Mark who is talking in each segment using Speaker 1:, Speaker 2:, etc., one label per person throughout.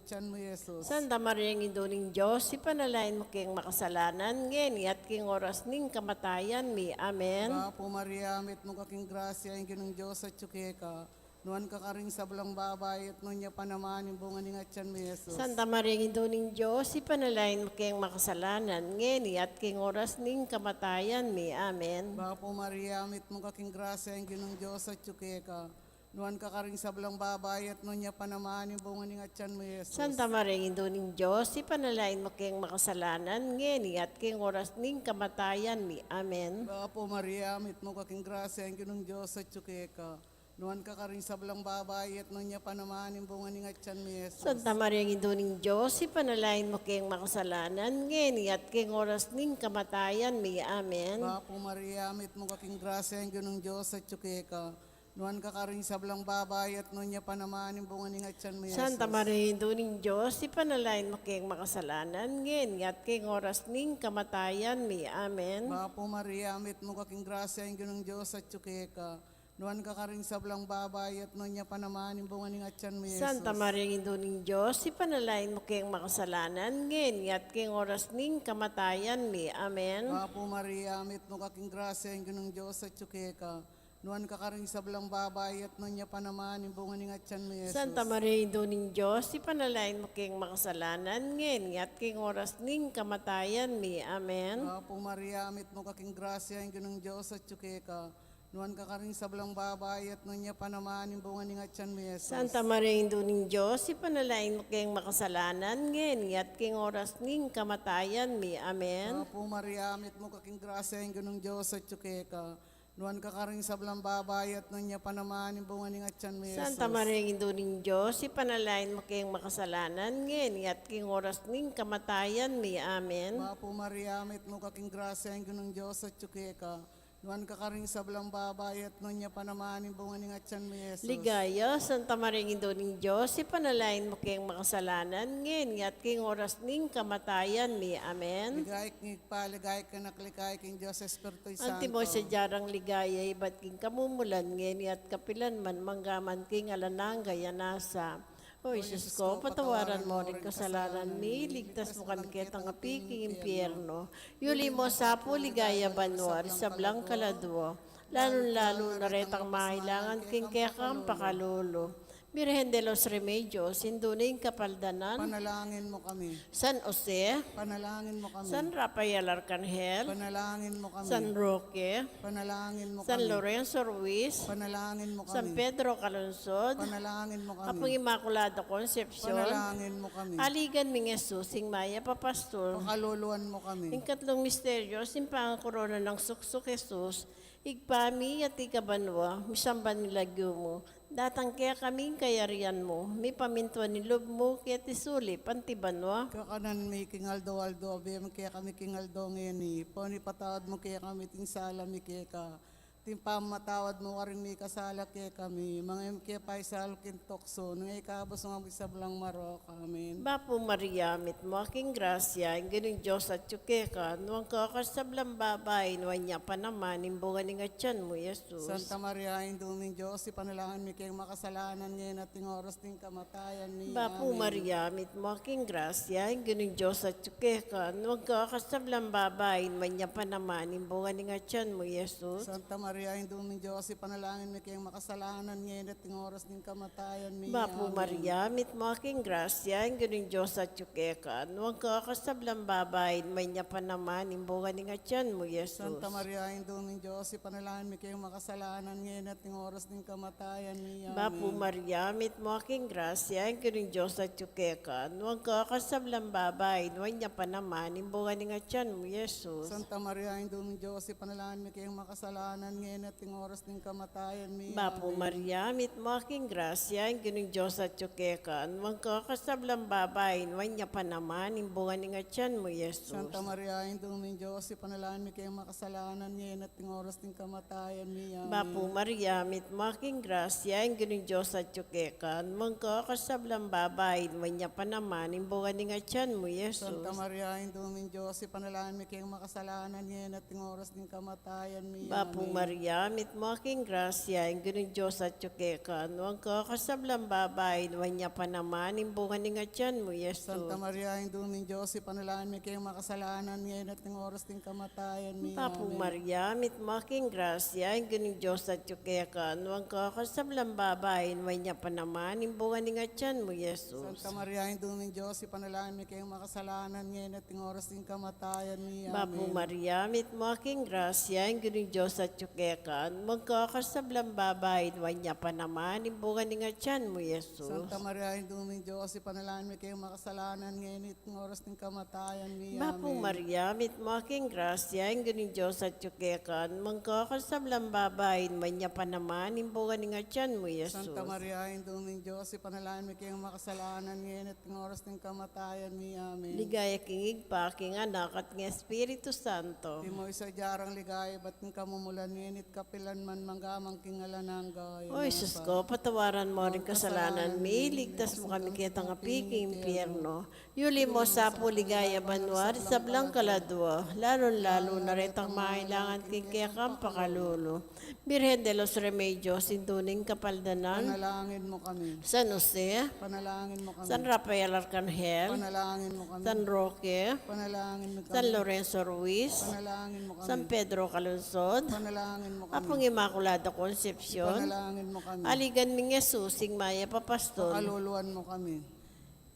Speaker 1: tiyan mo, Jesus.
Speaker 2: Santa Maria, ang Induning Diyos, ipanalain mo kayong makasalanan, ngeni at king oras ning kamatayan mi. Amen.
Speaker 1: Apo Maria, mit mo kaking grasya, ang ginong Diyos at tsukeka. Nuan ka karing sablang babay at nun niya panaman yung bunga ni tiyan mo, Jesus.
Speaker 2: Santa Maria, ang Induning Diyos, ipanalain mo kayong makasalanan, ngeni at king oras ning kamatayan mi. Amen.
Speaker 1: Apo Maria, mit mo kaking grasya, ang ginong Diyos at tsukeka. Nuan ka karing sablang babay at nun niya panaman yung bunga ni tiyan mo, Jesus.
Speaker 2: Santa Maria, ang Induning Diyos, ipanalain mo kayong makasalanan, ngeni at king oras ning kamatayan mi. Amen.
Speaker 1: Apo Maria, mit mo kaking grasya, ang ginong Diyos at tsukeka. Nuan ka karing sablang babay at nun niya panaman yung bunga ni tiyan mo, Jesus.
Speaker 2: Santa Maria, ang Induning Diyos, ipanalain mo kayong makasalanan, ngeni at king oras ning kamatayan mi. Amen.
Speaker 1: Apo Maria, mit mo kaking grasya, ang ginong Diyos at tsukeka. Nuan ka karing sablang babay at nun niya panaman yung bunga ni tiyan mo, Jesus.
Speaker 2: Santa Maria, ang Induning Diyos, ipanalain mo kayong makasalanan, ngeni at king oras ning kamatayan mi. Amen.
Speaker 1: Apo Maria, mit mo kaking grasya, ang ginong Diyos at tsukeka. Nuan ka karing sablang babay at nun niya panaman yung bunga ni tiyan mo, Jesus.
Speaker 2: Santa Maria, ang Induning Diyos, ipanalain mo kayong makasalanan, ngeni at king oras ning kamatayan mi. Amen.
Speaker 1: Apo Maria, mit mo kaking grasya, ang ginong Diyos at tsukeka. Nuan ka karing sablang babay at nun niya panaman yung bunga ni tiyan mo, Jesus.
Speaker 2: Santa Maria, ang Induning Diyos, ipanalain mo kayong makasalanan, ngeni at king oras ning kamatayan mi. Amen.
Speaker 1: Apo Maria, mit mo kaking grasya, ang ginong Diyos at tsukeka. Nuan ka karing sablang babay at nun niya panaman yung bunga ni tiyan mo, Jesus.
Speaker 2: Santa Maria, ang Induning Diyos, ipanalain mo kayong makasalanan, ngeni at king oras ning kamatayan mi. Amen.
Speaker 1: Apo Maria, mit mo kaking grasya, ang ginong Diyos at tsukeka. Nuan ka karing sablang babay at nun niya panaman yung bunga ni tiyan mo, Jesus.
Speaker 2: Santa Maria, ang Induning Diyos, ipanalain mo kayong makasalanan, ngeni at king oras ning kamatayan mi. Amen.
Speaker 1: Apo Maria, mit mo kaking grasya, ang ginong Diyos at tsukeka. Nuan ka karing sablang babay at nun niya panaman yung bunga ni tiyan mo, Jesus.
Speaker 2: Ligaya, Santa Maria, ang Induning Diyos, ipanalain mo kayong makasalanan, ngeni at king oras ning kamatayan mi. Amen.
Speaker 1: Ligayik ngigpa, ligayik ka naklikay king Diyos Espiritu Santo.
Speaker 2: Anti mo sa jarang ligaya, iba't king kamumulan, ngeni at kapilan man, manggaman king alanang gaya nasa. O Jesus ko, patawaran mo rin kasalanan ni, ligtas mo kan kitang apiking impyerno. Yuli mo sa puligaya banwar, sa blang kaladwo, lalo-lalo na retang mahilangan king kekam pakalulo. Virgen de los Remedios, sinduning kapaldanan,
Speaker 1: Panalangin mo kami.
Speaker 2: San Jose,
Speaker 1: Panalangin mo kami.
Speaker 2: San Rafael Arcangel,
Speaker 1: Panalangin mo kami.
Speaker 2: San Roque,
Speaker 1: Panalangin mo
Speaker 2: San
Speaker 1: kami.
Speaker 2: Lorenzo Ruiz,
Speaker 1: Panalangin mo
Speaker 2: San
Speaker 1: kami.
Speaker 2: Pedro Calungsod,
Speaker 1: Panalangin mo
Speaker 2: Apong
Speaker 1: kami.
Speaker 2: Immaculada Concepcion,
Speaker 1: Panalangin mo kami.
Speaker 2: Aligan ming Jesus, sing Maya Papastol,
Speaker 1: Pakaluluan mo kami.
Speaker 2: ing katlong misteryo, simpang korona ng suksok Jesus, igpami at ikabanwa, misamban nilagyo mo, datang kaya kaming kayarian mo, may pamintuan ni loob mo, kaya tisuli, pantibanwa.
Speaker 1: Kakanan may kingaldo-aldo, abiyam kaya kami kingaldo ngayon eh. Poni patawad mo kaya kami ting sala mi kaya ka. Timpam matawad mo ka rin may kasala kaya kami. Mga kaya pa isal kintokso, nang ikabos ng sablang marok. Amen.
Speaker 2: Bapo Maria, mit mo aking grasya, ang ganing Diyos at tsukeka, nuwang kakasablang babay, nuwan niya pa naman, imbungan ni tiyan mo, Jesus.
Speaker 1: Santa Maria, Induming Diyos, ipanalangin mi kayong makasalanan ngayon at ting oras ting kamatayan ni.
Speaker 2: Bapo
Speaker 1: Amen.
Speaker 2: Maria, mit mo aking grasya, ang ganing Diyos at tsukeka, nuwang kakasablang babay, nuwan niya pa naman, imbungan ni tiyan mo, Jesus.
Speaker 1: Santa Maria, Induming Diyos, ipanalangin mi kayong makasalanan ngayon at ting oras ting kamatayan ni.
Speaker 2: Bapo
Speaker 1: Amen.
Speaker 2: Maria, mit mo aking grasya, ang ganing Diyos at tsukeka, nuwang kakasablang babay, nuwan niya pa naman, imbungan ni tiyan mo, Jesus.
Speaker 1: Santa Maria, Induming Diyos, ipanalangin mi kayong makasalanan ngayon at ting oras ting kamatayan ni. Amen.
Speaker 2: Bapo Maria, mit mo aking grasya, ang ganing Diyos at tsukeka, nuwang kakasablang babay, nuwan niya pa naman, imbungan ni tiyan mo, Jesus.
Speaker 1: Santa Maria, Induming Diyos, ipanalangin mi kayong makasalanan ngayon at ting oras ting kamatayan ni.
Speaker 2: Bapo
Speaker 1: Amen.
Speaker 2: Maria, mit mo aking grasya, ang ganing Diyos at tsukeka, nuwang kakasablang babay, nuwan niya pa naman, imbungan ni tiyan mo, Jesus.
Speaker 1: Santa Maria, Induming Diyos, ipanalangin mi kayong makasalanan ngayon at ting oras ting kamatayan ni. Amen.
Speaker 2: Bapo Maria, mit mo aking grasya, ang ganing Diyos at tsukeka, nuwang kakasablang babay, nuwan niya pa naman, imbungan ni tiyan mo, Jesus.
Speaker 1: Santa Maria, Induming Diyos, ipanalangin mi kayong makasalanan ngayon at ting oras ting kamatayan ni.
Speaker 2: Bapo
Speaker 1: Amen.
Speaker 2: Maria, Maria, mit mo aking grasya, ang ginong Diyos at tsukeka, no ang kakasablang babae, nuwan niya pa naman, imbungan ni nga tiyan mo, Yesus.
Speaker 1: Santa Maria, Induming Diyos, ipanalangin mi kayong makasalanan ngayon at ng oras ng kamatayan mi.
Speaker 2: Apo
Speaker 1: Amen.
Speaker 2: Maria, mit mo aking grasya, ang ginong Diyos at tsukeka, no ang kakasablang babae, nuwan niya pa naman, imbungan ni nga tiyan mo, Yesus.
Speaker 1: Santa Maria, Induming Diyos, ipanalangin mi kayong makasalanan ngayon at ng oras ng kamatayan mi.
Speaker 2: Apo
Speaker 1: Amen.
Speaker 2: Maria, mit mo aking grasya, ang ginong Diyos at tsukeka, magkakasablang babae, nuwan niya pa naman, imbungan ni nga tiyan mo, Yesus.
Speaker 1: Santa Maria, Induming Diyos, ipanalangin mi kayong makasalanan ngayon at ng oras ng kamatayan mi.
Speaker 2: Apo
Speaker 1: Amen.
Speaker 2: Maria, mit mo aking grasya, ang ginong Diyos at tsukeka, magkakasablang babae, nuwan niya pa naman, imbungan ni nga tiyan mo, Yesus.
Speaker 1: Santa Maria, Induming Diyos, ipanalangin mi kayong makasalanan ngayon at ng oras ng kamatayan mi. Amen.
Speaker 2: Ligaya kingig pa, king anak at ng Espiritu Santo.
Speaker 1: Di mo isa jarang ligaya, ba't ng kamumulan nginit kapilan man manggamang kingalanangga.
Speaker 2: O Jesus ko, patawaran mo rin kasalanan mi, ligtas mo kami kitang apiking impyerno. Yuli mo sa puligaya banwar, sablang kaladwa, lalo-lalo na retang mailangan kikekang pakalulo. Birhen de los Remedios, sintuning kapaldanan,
Speaker 1: Panalangin mo kami.
Speaker 2: San Jose,
Speaker 1: Panalangin mo kami.
Speaker 2: San Rafael Arcangel,
Speaker 1: Panalangin mo kami.
Speaker 2: San Roque,
Speaker 1: Panalangin mo kami.
Speaker 2: San Lorenzo Ruiz,
Speaker 1: Panalangin mo kami.
Speaker 2: San Pedro Calungsod,
Speaker 1: Panalangin mo kami.
Speaker 2: Apong Immaculada Concepcion,
Speaker 1: Panalangin mo kami.
Speaker 2: aligan ng Jesus, sing Maya Papastol,
Speaker 1: Kaluluan mo kami.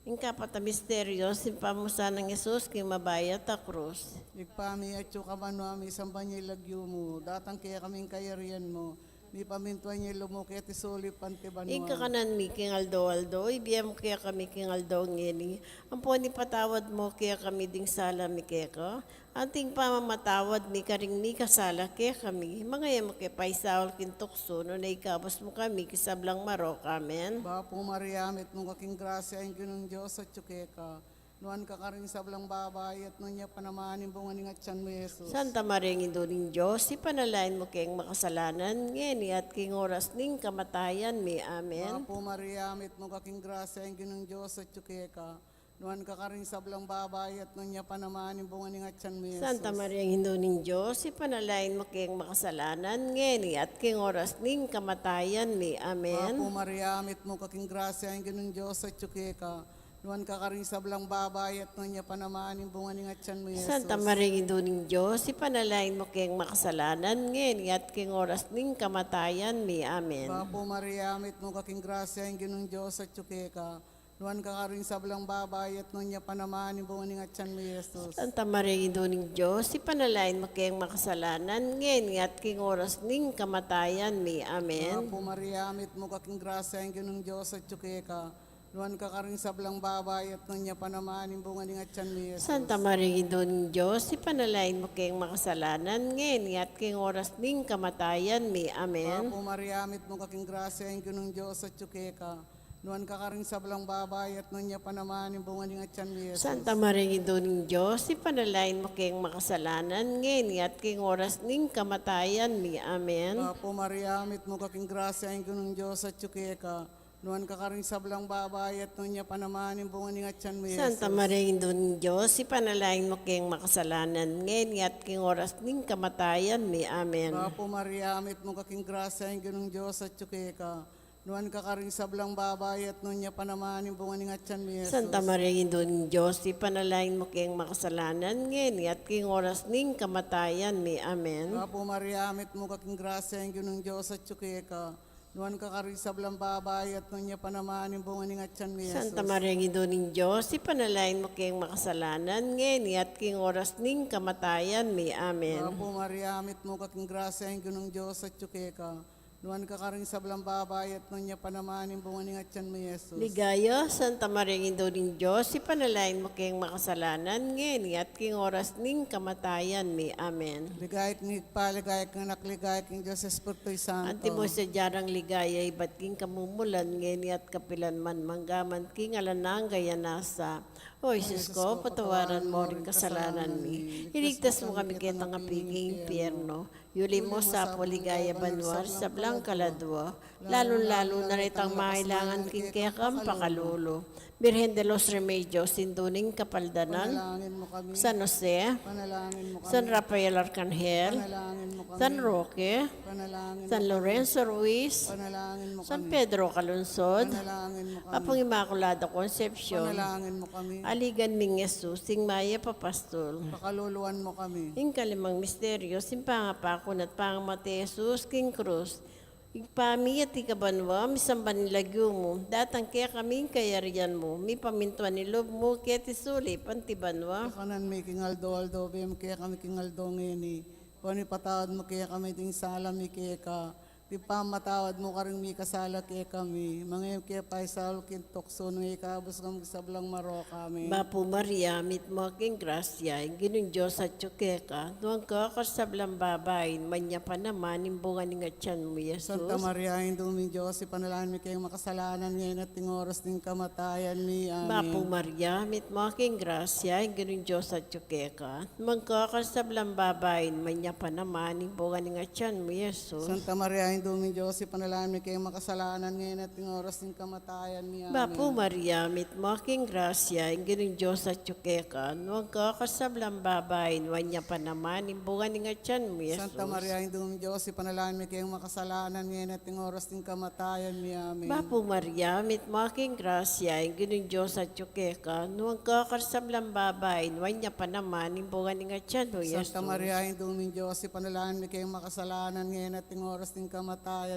Speaker 2: ing kapata misteryo, simpamusa ng Jesus, king mabayat a krus.
Speaker 1: Igpami at yung kamanwami isang banyilagyo mo. Datang kaya kaming kayarian mo. Di pamintuan niya lumukit isuli pantibanwa.
Speaker 2: Ing kakanan mi, king Aldo, ibiyam kaya kami king Aldo ngini. Ang po ni patawad mo kaya kami ding sala mi kaya ka. Anting pamamatawad mi karing ni kasala kaya kami. Mga yam kaya paisawal kintukso, no na ikabos mo kami kisablang marok. Amen.
Speaker 1: Bapo Mariamit mong kaking grasya ang ginong Diyos at tsukeka. Nuan ka ka rin sablang babay at nun niya panamanin bunga ni ngatsan mo, Jesus.
Speaker 2: Santa Maria ng Diyos, ipanalain mo kayong makasalanan, ngeni at king oras ning kamatayan mi. Amen.
Speaker 1: Bapo Mariamit mong kaking grasya ang ginong Diyos at tsukeka. Nuan ka ka rin sablang babay at nun niya panamanin bunga ni ngatsan mo, Jesus.
Speaker 2: Santa Maria ng Diyos, ipanalain mo kayong makasalanan, ngeni at king oras ning kamatayan mi. Amen.
Speaker 1: Bapo Mariamit mong kaking grasya ang ginong Diyos at tsukeka. Nuan ka ka rin sablang babay at nun niya panamanin bunga ni ngatsan mo, Jesus.
Speaker 2: Santa Maria ng Diyos, ipanalain mo kayong makasalanan, ngeni at king oras ning kamatayan mi. Amen.
Speaker 1: Bapo Mariamit mong kaking grasya ang ginong Diyos at tsukeka. Nuan ka ka rin sablang babay at nun niya panamanin bunga ni ngatsan mo, Jesus.
Speaker 2: Santa Maria ng Diyos, ipanalain mo kayong makasalanan, ngeni at king oras ning kamatayan mi. Amen.
Speaker 1: Bapo Mariamit mo kaking grasya ang ginong Diyos at tsukeka. Nuan ka ka rin sablang babay at nun niya panamanin bunga ni ngatsan mo, Jesus.
Speaker 2: Santa Maria ng Diyos, ipanalain mo kayong makasalanan, ngeni at king oras ning kamatayan mi. Amen.
Speaker 1: Bapo Mariamit mo kaking grasya ang ginong Diyos at tsukeka. Nuan ka ka rin sablang babay at nun niya panamanin bunga ni ngatsan mo, Jesus.
Speaker 2: Santa Maria ng Diyos, ipanalain mo kayong makasalanan, ngeni at king oras ning kamatayan mi. Amen.
Speaker 1: Bapo Mariamit mo kaking grasya ang ginong Diyos at tsukeka. Nuan ka ka rin sablang babay at nun niya panamanin bunga ni ngatsan mo, Jesus.
Speaker 2: Santa Maria ng Diyos, ipanalain mo kayong makasalanan, ngeni at king oras ning kamatayan mi. Amen.
Speaker 1: Bapo Mariamit mo kaking grasya ang ginong Diyos at tsukeka. Nuan ka ka rin sablang babay at nun niya panamanin bunga ni ngatsan mo, Jesus.
Speaker 2: Santa Maria ng Diyos, ipanalain mo kayong makasalanan, ngeni at king oras ning kamatayan mi. Amen.
Speaker 1: Bapo Mariamit mo kaking grasya ang ginong Diyos at tsukeka. Nuan ka ka rin sablang babay at nun niya panamanin bunga ni ngatsan mo, Jesus.
Speaker 2: Santa Maria ng Diyos, ipanalain mo kayong makasalanan, ngeni at king oras ning kamatayan mi. Amen.
Speaker 1: Bapo Mariamit mo kaking grasya ang ginong Diyos at tsukeka. Nuan ka ka rin sablang babay at nun niya panamanin bunga ni ngatsan mo, Jesus.
Speaker 2: Ligaya, Santa Maria ng Diyos, ipanalain mo kayong makasalanan, ngeni at king oras ning kamatayan mi. Amen.
Speaker 1: Ligayat ng igpaligayat ng nakligayat ng Diyos Espiritu'y Santo.
Speaker 2: Anti mo sa jarang ligaya, iba't king kamumulan, ngeni at kapilan man, manggaman king alanang gaya nasa. O Jesus ko, patawaran mo rin kasalanan mi. Iligtas mo kami kitang apiging impyerno. Yuli mo sa puligaya banwar sa blang kaladwa. Lalo-lalo na ritang mailangan king kekang pakalulo. Birhen de los Remedios, Sinduning Kapaldanan,
Speaker 1: Panalangin mo kami.
Speaker 2: San Jose,
Speaker 1: Panalangin mo kami.
Speaker 2: San Rafael Arcangel,
Speaker 1: Panalangin mo kami.
Speaker 2: San Roque,
Speaker 1: Panalangin mo
Speaker 2: San Lorenzo Ruiz,
Speaker 1: Panalangin mo
Speaker 2: San
Speaker 1: kami.
Speaker 2: Pedro Calungsod,
Speaker 1: Panalangin mo kami.
Speaker 2: Apong Immaculada Concepcion,
Speaker 1: Panalangin mo kami.
Speaker 2: Aligan Ming Jesus, Sing Maya Papastol.
Speaker 1: Pakaluluan mo kami.
Speaker 2: Ing kalimang misteryo, simpangapakon at pangamate Jesus, King Cruz. Igpami at ikabanwa, misamban nilagyo mo. Datang kaya kaming kayarian mo. Mi pamintuan nilob mo, kaya tisuli, pantibanwa.
Speaker 1: Kanan may kingaldo-aldo, bem kaya kami kingaldo ngini. Pani patawad mo kaya kami ting sala mi kaya ka. Di pa matawad mo karing mi kasala kaya kami. Mga kaya pa isal kintokso nung ikabos kami sa blang maro kami.
Speaker 2: Bapu Maria, mit mo aking grasya, ginong Diyos at tsukeka, doon ka kasablang babayin, manya pa naman, imbungan ng atyan mo, Jesus.
Speaker 1: Santa Maria, Induming Diyos, ipanalangin mi kayong makasalanan ngayon at ting oras ng kamatayan mi.
Speaker 2: Bapu
Speaker 1: Amen.
Speaker 2: Maria, mit mo aking grasya, ginong Diyos at tsukeka, doon ka kasablang babayin, manya pa naman, imbungan ng atyan mo, Jesus.
Speaker 1: Santa Maria, Induming Diyos, ipanalangin mi kayong makasalanan ngayon at ting oras ng kamatayan mi. Amen.
Speaker 2: Bapu Maria, mit mo aking grasya, ginong Diyos at tsukeka, doon ka kasablang babayin, manya pa naman, imbungan ng atyan mo, Jesus.
Speaker 1: Santa Maria, Induming Diyos, ipanalangin mi kayong makasalanan ngayon at ting oras ng kamatayan mi. Amen.
Speaker 2: Bapu Maria, mit mo aking grasya, ang ginong Diyos at tsukeka, nuwang kakasablang babayin, wanya pa naman, imbungan ng atyan mo, Jesus.
Speaker 1: Santa Maria, Induming Diyos, ipanalangin mi kayong makasalanan ngayon at ting oras ng kamatayan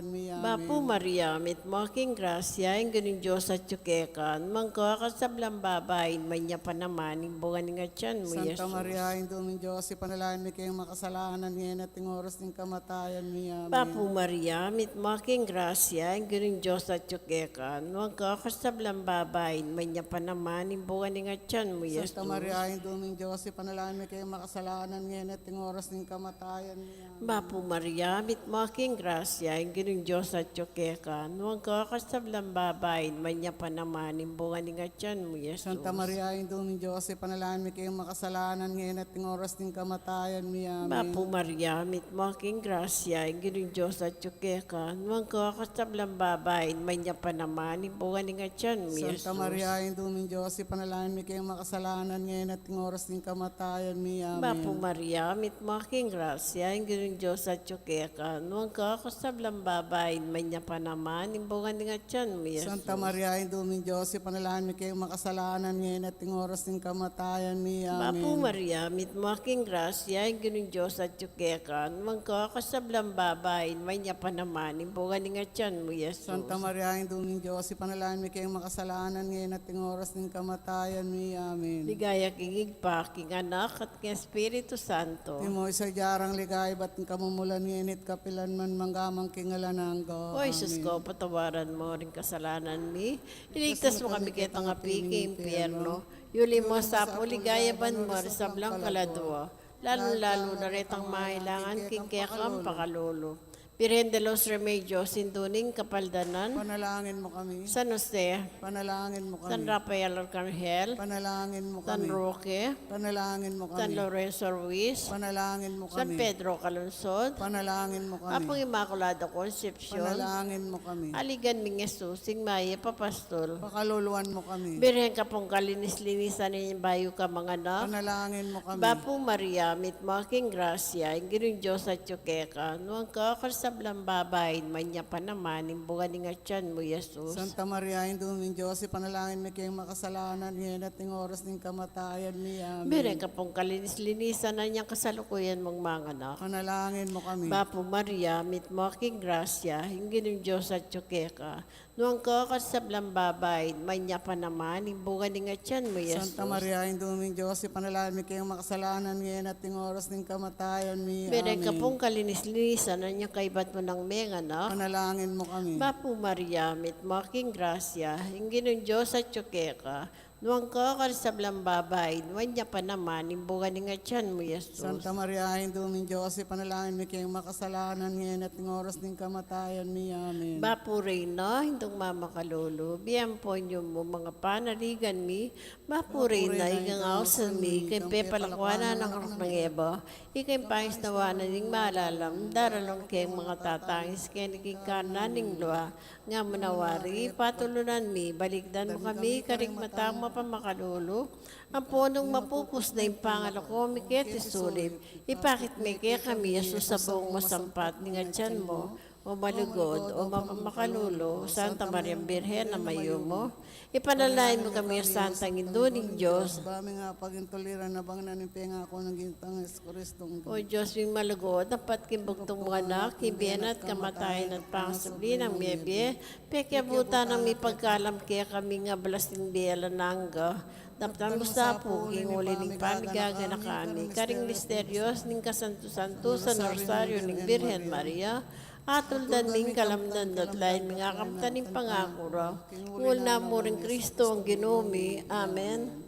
Speaker 1: mi. Amen.
Speaker 2: Bapu Maria, mit mo aking grasya, ang ginong Diyos at tsukeka, nuwang kakasablang babayin, wanya pa naman, imbungan ng atyan mo,
Speaker 1: Santa
Speaker 2: Jesus.
Speaker 1: Maria, Induming Diyos, ipanalangin mi kayong makasalanan ngayon at ting oras ng kamatayan mi. Amen.
Speaker 2: Bapu Maria, mit mo aking grasya, ang ginong Diyos at tsukeka, nuwang kakasablang babayin, wanya pa naman, imbungan ng atyan mo, Jesus.
Speaker 1: Santa Maria, Induming Diyos, ipanalangin mi kayong makasalanan ngayon at ting oras ng kamatayan mi. Amen.
Speaker 2: Bapu Maria, mit mo aking grasya, ang ginong Diyos at tsukeka, nuwang kakasablang babayin, manya pa naman, imbungan ng atyan mo, Jesus.
Speaker 1: Santa Maria, Induming Diyos, ipanalangin mi kayong makasalanan ngayon at ting oras ng kamatayan mi. Amen.
Speaker 2: Bapu Maria, mit mo aking grasya, ang ginong Diyos at tsukeka, nuwang kakasablang babayin, manya pa naman, imbungan ng atyan mo, Jesus.
Speaker 1: Santa Maria, Induming Diyos, ipanalangin mi kayong makasalanan ngayon at ting oras ng kamatayan mi. Amen.
Speaker 2: Bapu Maria, mit mo aking grasya, ang ginong Diyos at tsukeka, nuwang kakasablang babayin, manya pa naman, imbungan ng atyan mo, Jesus.
Speaker 1: Santa Maria, Induming Diyos, ipanalangin mi kayong makasalanan ngayon at ting oras ng kamatayan mi.
Speaker 2: Bapu
Speaker 1: Amen.
Speaker 2: Maria, mit mo aking grasya, ang ginong Diyos at tsukeka, nuwang kakasablang babayin, manya pa naman, imbungan ng atyan mo, Jesus.
Speaker 1: Santa Maria, Induming Diyos, ipanalangin mi kayong makasalanan ngayon at ting oras ng kamatayan mi. Amen.
Speaker 2: Ligaya kingig pa, king anak at king Espiritu Santo.
Speaker 1: Timo sa jarang ligay, ba't kamumulan ngayon at kapilan man manggamang kingalananggo.
Speaker 2: O Jesus ko, patawaran mo rin kasalanan mi. Iligtas mo kami kitang api kay impyerno. Yuli mo sa puligaya ban mo sa blang kaladwa. Lalo-lalo na retang mailangan king kaya kang pakalolo. Birhen de los Remedios, Sinduning Kapaldanan,
Speaker 1: Panalangin mo kami.
Speaker 2: San Jose,
Speaker 1: Panalangin mo
Speaker 2: San
Speaker 1: kami.
Speaker 2: Rafael Arcangel,
Speaker 1: Panalangin mo
Speaker 2: San
Speaker 1: kami.
Speaker 2: Roque,
Speaker 1: Panalangin mo
Speaker 2: San
Speaker 1: kami.
Speaker 2: Lorenzo Ruiz,
Speaker 1: Panalangin mo
Speaker 2: San
Speaker 1: kami.
Speaker 2: Pedro Calungsod,
Speaker 1: Panalangin mo
Speaker 2: Apong
Speaker 1: kami.
Speaker 2: Immaculada Concepcion,
Speaker 1: Panalangin mo kami.
Speaker 2: Aligan Ming Jesus, Sing Maya Papastol,
Speaker 1: Pakaluluan mo kami.
Speaker 2: Birhen ka pong kalinis-linisan ng bayo ka mga anak.
Speaker 1: Panalangin mo kami.
Speaker 2: Bapu Maria, mit mo aking grasya, ang ginong Diyos at tsukeka, nuwang kakasablang babayin, manya pa naman, imbungan ng atyan mo, Jesus.
Speaker 1: Santa Maria, Induming Diyos, ipanalangin mi kayong makasalanan ngayon at ting oras ng kamatayan mi. Amen.
Speaker 2: Birhen ka pong kalinis-linisan na niyang kasalukuyan mong mga anak.
Speaker 1: Panalangin mo kami.
Speaker 2: Bapu Maria, mit mo aking grasya, ang ginong Diyos at tsukeka, nuwang kakasablang babayin, manya pa naman, imbungan ng atyan mo, Jesus.
Speaker 1: Santa Maria, Induming Diyos, ipanalangin mi kayong makasalanan ngayon at ting oras ng kamatayan mi.
Speaker 2: Birhen ka
Speaker 1: Amen.
Speaker 2: pong kalinis-linisan na niyang kaibat mo ng mga anak.
Speaker 1: Panalangin mo kami.
Speaker 2: Bapu Maria, mit mo aking grasya, ang ginong Diyos at tsukeka, Nuang ka karisablang babay, wanya pa naman, imbugan nga tiyan mo, Yesus.
Speaker 1: Santa Maria, Induming Diyos, ipanalangin mi kayong makasalanan ngayon at ng oras ng kamatayan mi. Amen.
Speaker 2: Bapuray na, hindong mamakalolo, biyang po niyo mo mga panaligan mi, bapuray na, igang awsan mi, kay pepalakwana ng anak ng Eba, ikay pangis nawanan ng malalam, daralong kayong mga tatangis, kaya nakikana ng luha, nga manawari, patulunan mi, baligdan mo kami, karigmatang mapamakalolo, ang punong mapupus na yung pangalako, mi kaya tisulib, ipakit mi kaya kami, Yesus, sa buong masampat, ni nga tiyan mo, o malugod, o mapamakalulo, Santa Maria Birhen na mayo mo, ipanalain mo kami ang Santang Induning Diyos.
Speaker 1: Bami nga pagintuliran na bang nanimpenga ako ng gintang Kristong.
Speaker 2: O Diyos, yung malugod, dapat kimbugtong mga anak, kimbiyan at kamatayan at pangasubli ng miyebye, pekyabuta ng may pagkalam kaya kami nga balasting biyala nangga, Daptan mo sa po, inguli ning pamigaga na kami, karing misterios ning kasanto-santo sa Rosario ning Birhen Maria, atuldan ning kalamnan at lain mga kamtaning pangako raw. Ngul na mo rin Kristo ang ginumi. Amen.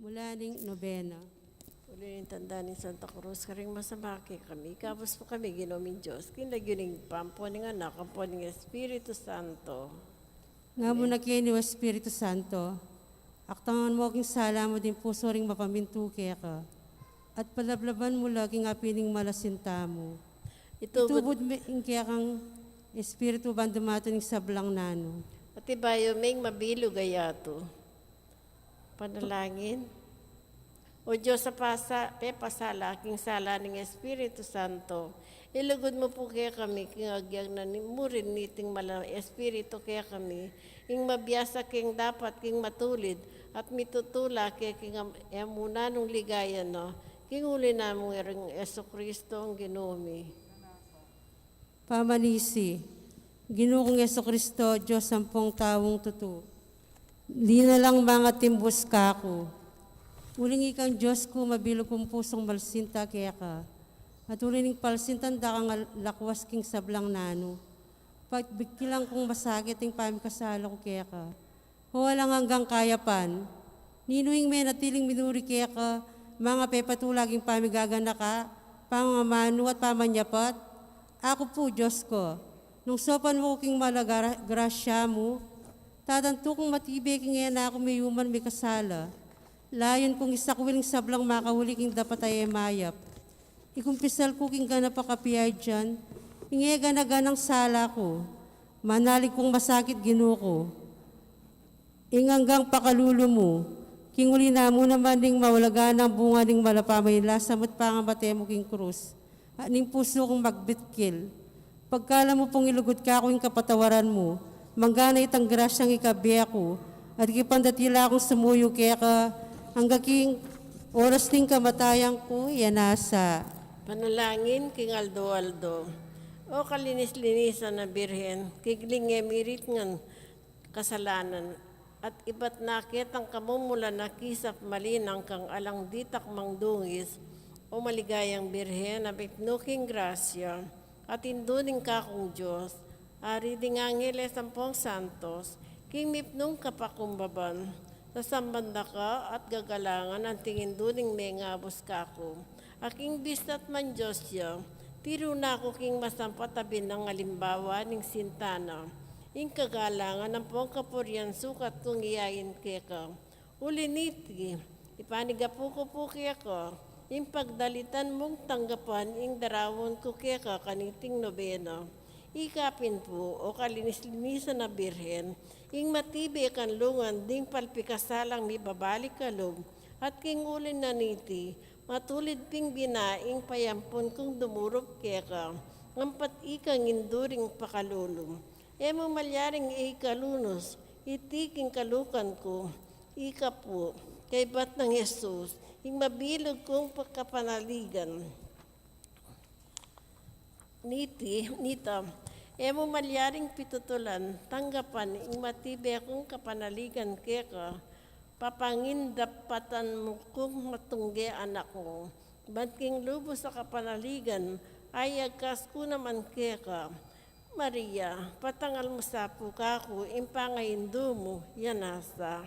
Speaker 3: Mula ning nobena.
Speaker 2: Uli yung tanda ni Santa Cruz, karing masamaki kami. Kapos po kami, ginoming Diyos. Kinlagyo ning pampo ning anak, kampo ning Espiritu Santo.
Speaker 3: Nga mo na kayo ni Espiritu Santo, aktangan mo aking sala mo din puso ring mapamintu kaya ka. At palablaban mo lagi nga pining malasinta mo. Itubod mo kaya kang Espiritu bandumato ning sablang nano.
Speaker 2: At ibayo may mabilo gayato. Panalangin. O Diyos sa pasala, aking sala ng Espiritu Santo, ilugod mo po kaya kami, kingagyang na murin niting malang Espiritu kaya kami, ing mabiyasa king dapat king matulid, at mitutula kaya king amuna nung ligaya no, king uli na mo ring Yesu Kristo ang ginumi.
Speaker 3: Pamanisi, Ginukong Yeso Kristo, Diyos sampung tawong tutu. Di na lang mga timbus ka ko. Uling ikang Diyos ko, mabilog kong pusong malsinta kaya ka. At uling palsintan da kang lakwas king sablang nano. Pagbikilang kong masakit ang pamikasala ko kaya ka. Walang hanggang kayapan. Ninuing may natiling minuri kaya ka, mga pepatulaging pamigagana ka, pamamano at pamanyapat. Ako po, Diyos ko, nung sopan mo king malagrasya mo, tatanto kong matibay king na ako may human may kasala. Layon kong isakwiling sablang makahuli king dapat ay mayap. Ikumpisal ko king ganap pakapiyay dyan, ingega na ganang sala ko. Manalig kong masakit ginuko. Inganggang pakalulo mo, king uli na mo naman ding mawalaga ng bunga ding malapamay lasam at pangamate mo king krus. At ning puso kong magbitkil. Pagkala mo pong ilugod ka ako yung kapatawaran mo, manggana itang grasyang ikabiya ko, at ikipandatila akong sumuyo kaya ka, hanggang king oras ting kamatayan ko, yanasa.
Speaker 2: Panalangin king Aldo. O kalinis-linisan na birhen, kigling emirit ngan kasalanan, at iba't nakit ang kamumula na kisap malinang kang alang ditak mangdungis, o maligayang birhen na bitnuking grasya, at induning kakong Diyos, ari ding angeles sampung santos, king mipnong kapakumbaban, sa sambanda ka at gagalangan ang tingin duning may ngabos kako. Aking bistat man Diyos ya, tiro na ako king masampatabin ng alimbawa ning sintana. Ing kagalangan ang pong kapuryan sukat kong iyayin keka. Uliniti, ipanigapu ko po keka. Ing pagdalitan mong tanggapan ing darawon ko keka kaniting nobena. Ikapin po o kalinis-linisan na birhen, ing matibay kan lungan ding palpikasalang mi babalik kalog, at king ulin na niti, matulid ping binaing payampon kong dumurup keka, ngampat ikang induring pakalulong. Emo malyaring ikalunos, itiking kalukan ko, ika po, kay bat ng Jesus, ing mabilog kong pagkapanaligan. Nita, emo malyaring pitutulan, tanggapan, ing matibe akong kapanaligan keka, papangin dapatan mo kung matungge anak mo. Bantking lubos sa kapanaligan, ay agkas ko naman keka. Maria, patangal mo sa pukaku, impangayindo mo, yanasa.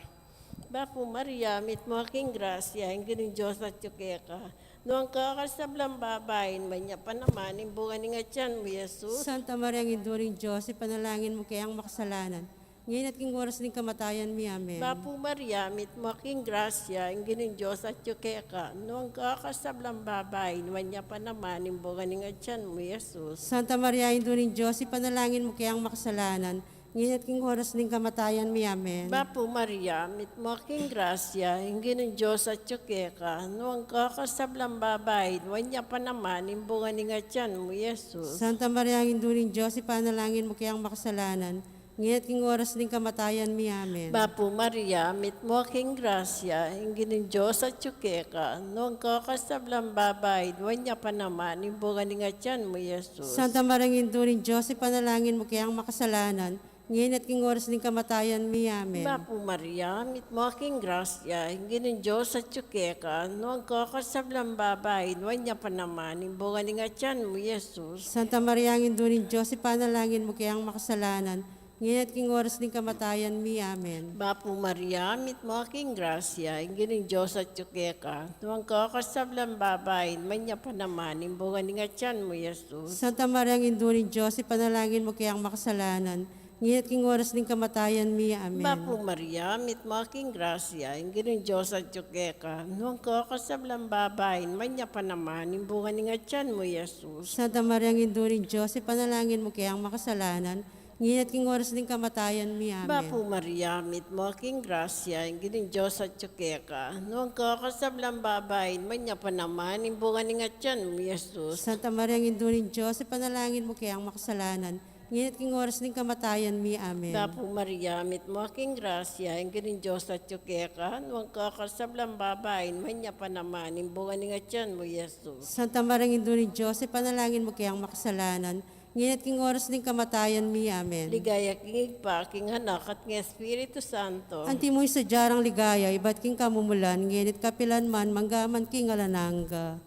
Speaker 2: Bapo Maria, mit mo aking grasya, ang gining Diyos at yukeka. Noong kakasablang babayin, manya pa naman, imbungan ni nga tiyan mo, Jesus.
Speaker 3: Santa Maria, ang Induring Diyos, ipanalangin mo kayang makasalanan. Ngayon at king oras ng kamatayan mi. Amen.
Speaker 2: Bapo Maria, mit mo aking grasya, ang gining Diyos at yukeka. Noong kakasablang babayin, manya pa naman, imbungan ni nga tiyan mo, Jesus.
Speaker 3: Santa Maria, Induring Diyos, ipanalangin mo kayang makasalanan. Ngayon at king oras ng kamatayan mi. Amen.
Speaker 2: Bapo Maria, mit mo aking grasya, hingi ng Diyos at yukeka, noong kakasablang babayin, wanya pa naman, imbungan ni nga tiyan mo, Jesus.
Speaker 3: Santa Maria, ang Induring Diyos, ipanalangin mo kayang makasalanan. Ngayon at king oras ng kamatayan mi. Amen.
Speaker 2: Bapo Maria, mit mo aking grasya, hingi ng Diyos at yukeka, noong kakasablang babayin, wanya pa naman, imbungan ni nga tiyan mo, Jesus.
Speaker 3: Santa Maria, ang Induring Diyos, ipanalangin mo kayang makasalanan. Ngayon at king oras ng kamatayan mi. Amen.
Speaker 2: Bapo Maria, mit mo aking grasya, hingi ng Diyos at yukeka, noong kakasablang babayin, wanya pa naman, imbungan ni nga tiyan mo, Jesus.
Speaker 3: Santa Maria, ang Induring Diyos, ipanalangin mo kayang makasalanan. Ngayon at king oras ng kamatayan mi. Amen.
Speaker 2: Bapo Maria, mit mo aking grasya, hingi ng Diyos at yukeka, noong kakasablang babayin, manya pa naman, imbungan ni nga tiyan mo, Jesus.
Speaker 3: Santa Maria, ang Induring Diyos, ipanalangin mo kayang makasalanan. Ngayon at king oras ng kamatayan mi. Amen.
Speaker 2: Bapo Maria, mit mo aking grasya, hingi ng Diyos at yukeka, noong kakasablang babayin, manya pa naman, imbungan ni nga tiyan mo, Jesus.
Speaker 3: Santa Maria, ang Induring Diyos, ipanalangin mo kayang makasalanan. Ngayon at king oras ng kamatayan mi. Amen.
Speaker 2: Bapo Maria, mit mo aking grasya, hingi ng Diyos at yukeka, noong kakasablang babayin, manya pa naman, imbungan ni nga tiyan mo, Jesus.
Speaker 3: Santa Maria, ang Induring Diyos, ipanalangin mo kayang makasalanan. Ngayon at king oras ng kamatayan mi. Amen.
Speaker 2: Bapo Maria, mit mo aking grasya, hingi ng Diyos at yukeka, noong kakasablang babayin, manya pa naman, imbungan ni nga tiyan mo, Jesus.
Speaker 3: Santa Maria, ang Induring Diyos, ipanalangin mo kayang makasalanan. Ngayon at king oras ng kamatayan mi. Amen.
Speaker 2: Ligaya kingig pa, king anak at ng Espiritu Santo.
Speaker 3: Antimoy sa jarang ligaya, iba't king kamumulan, ngayon at kapilan man, manggaman king alananga.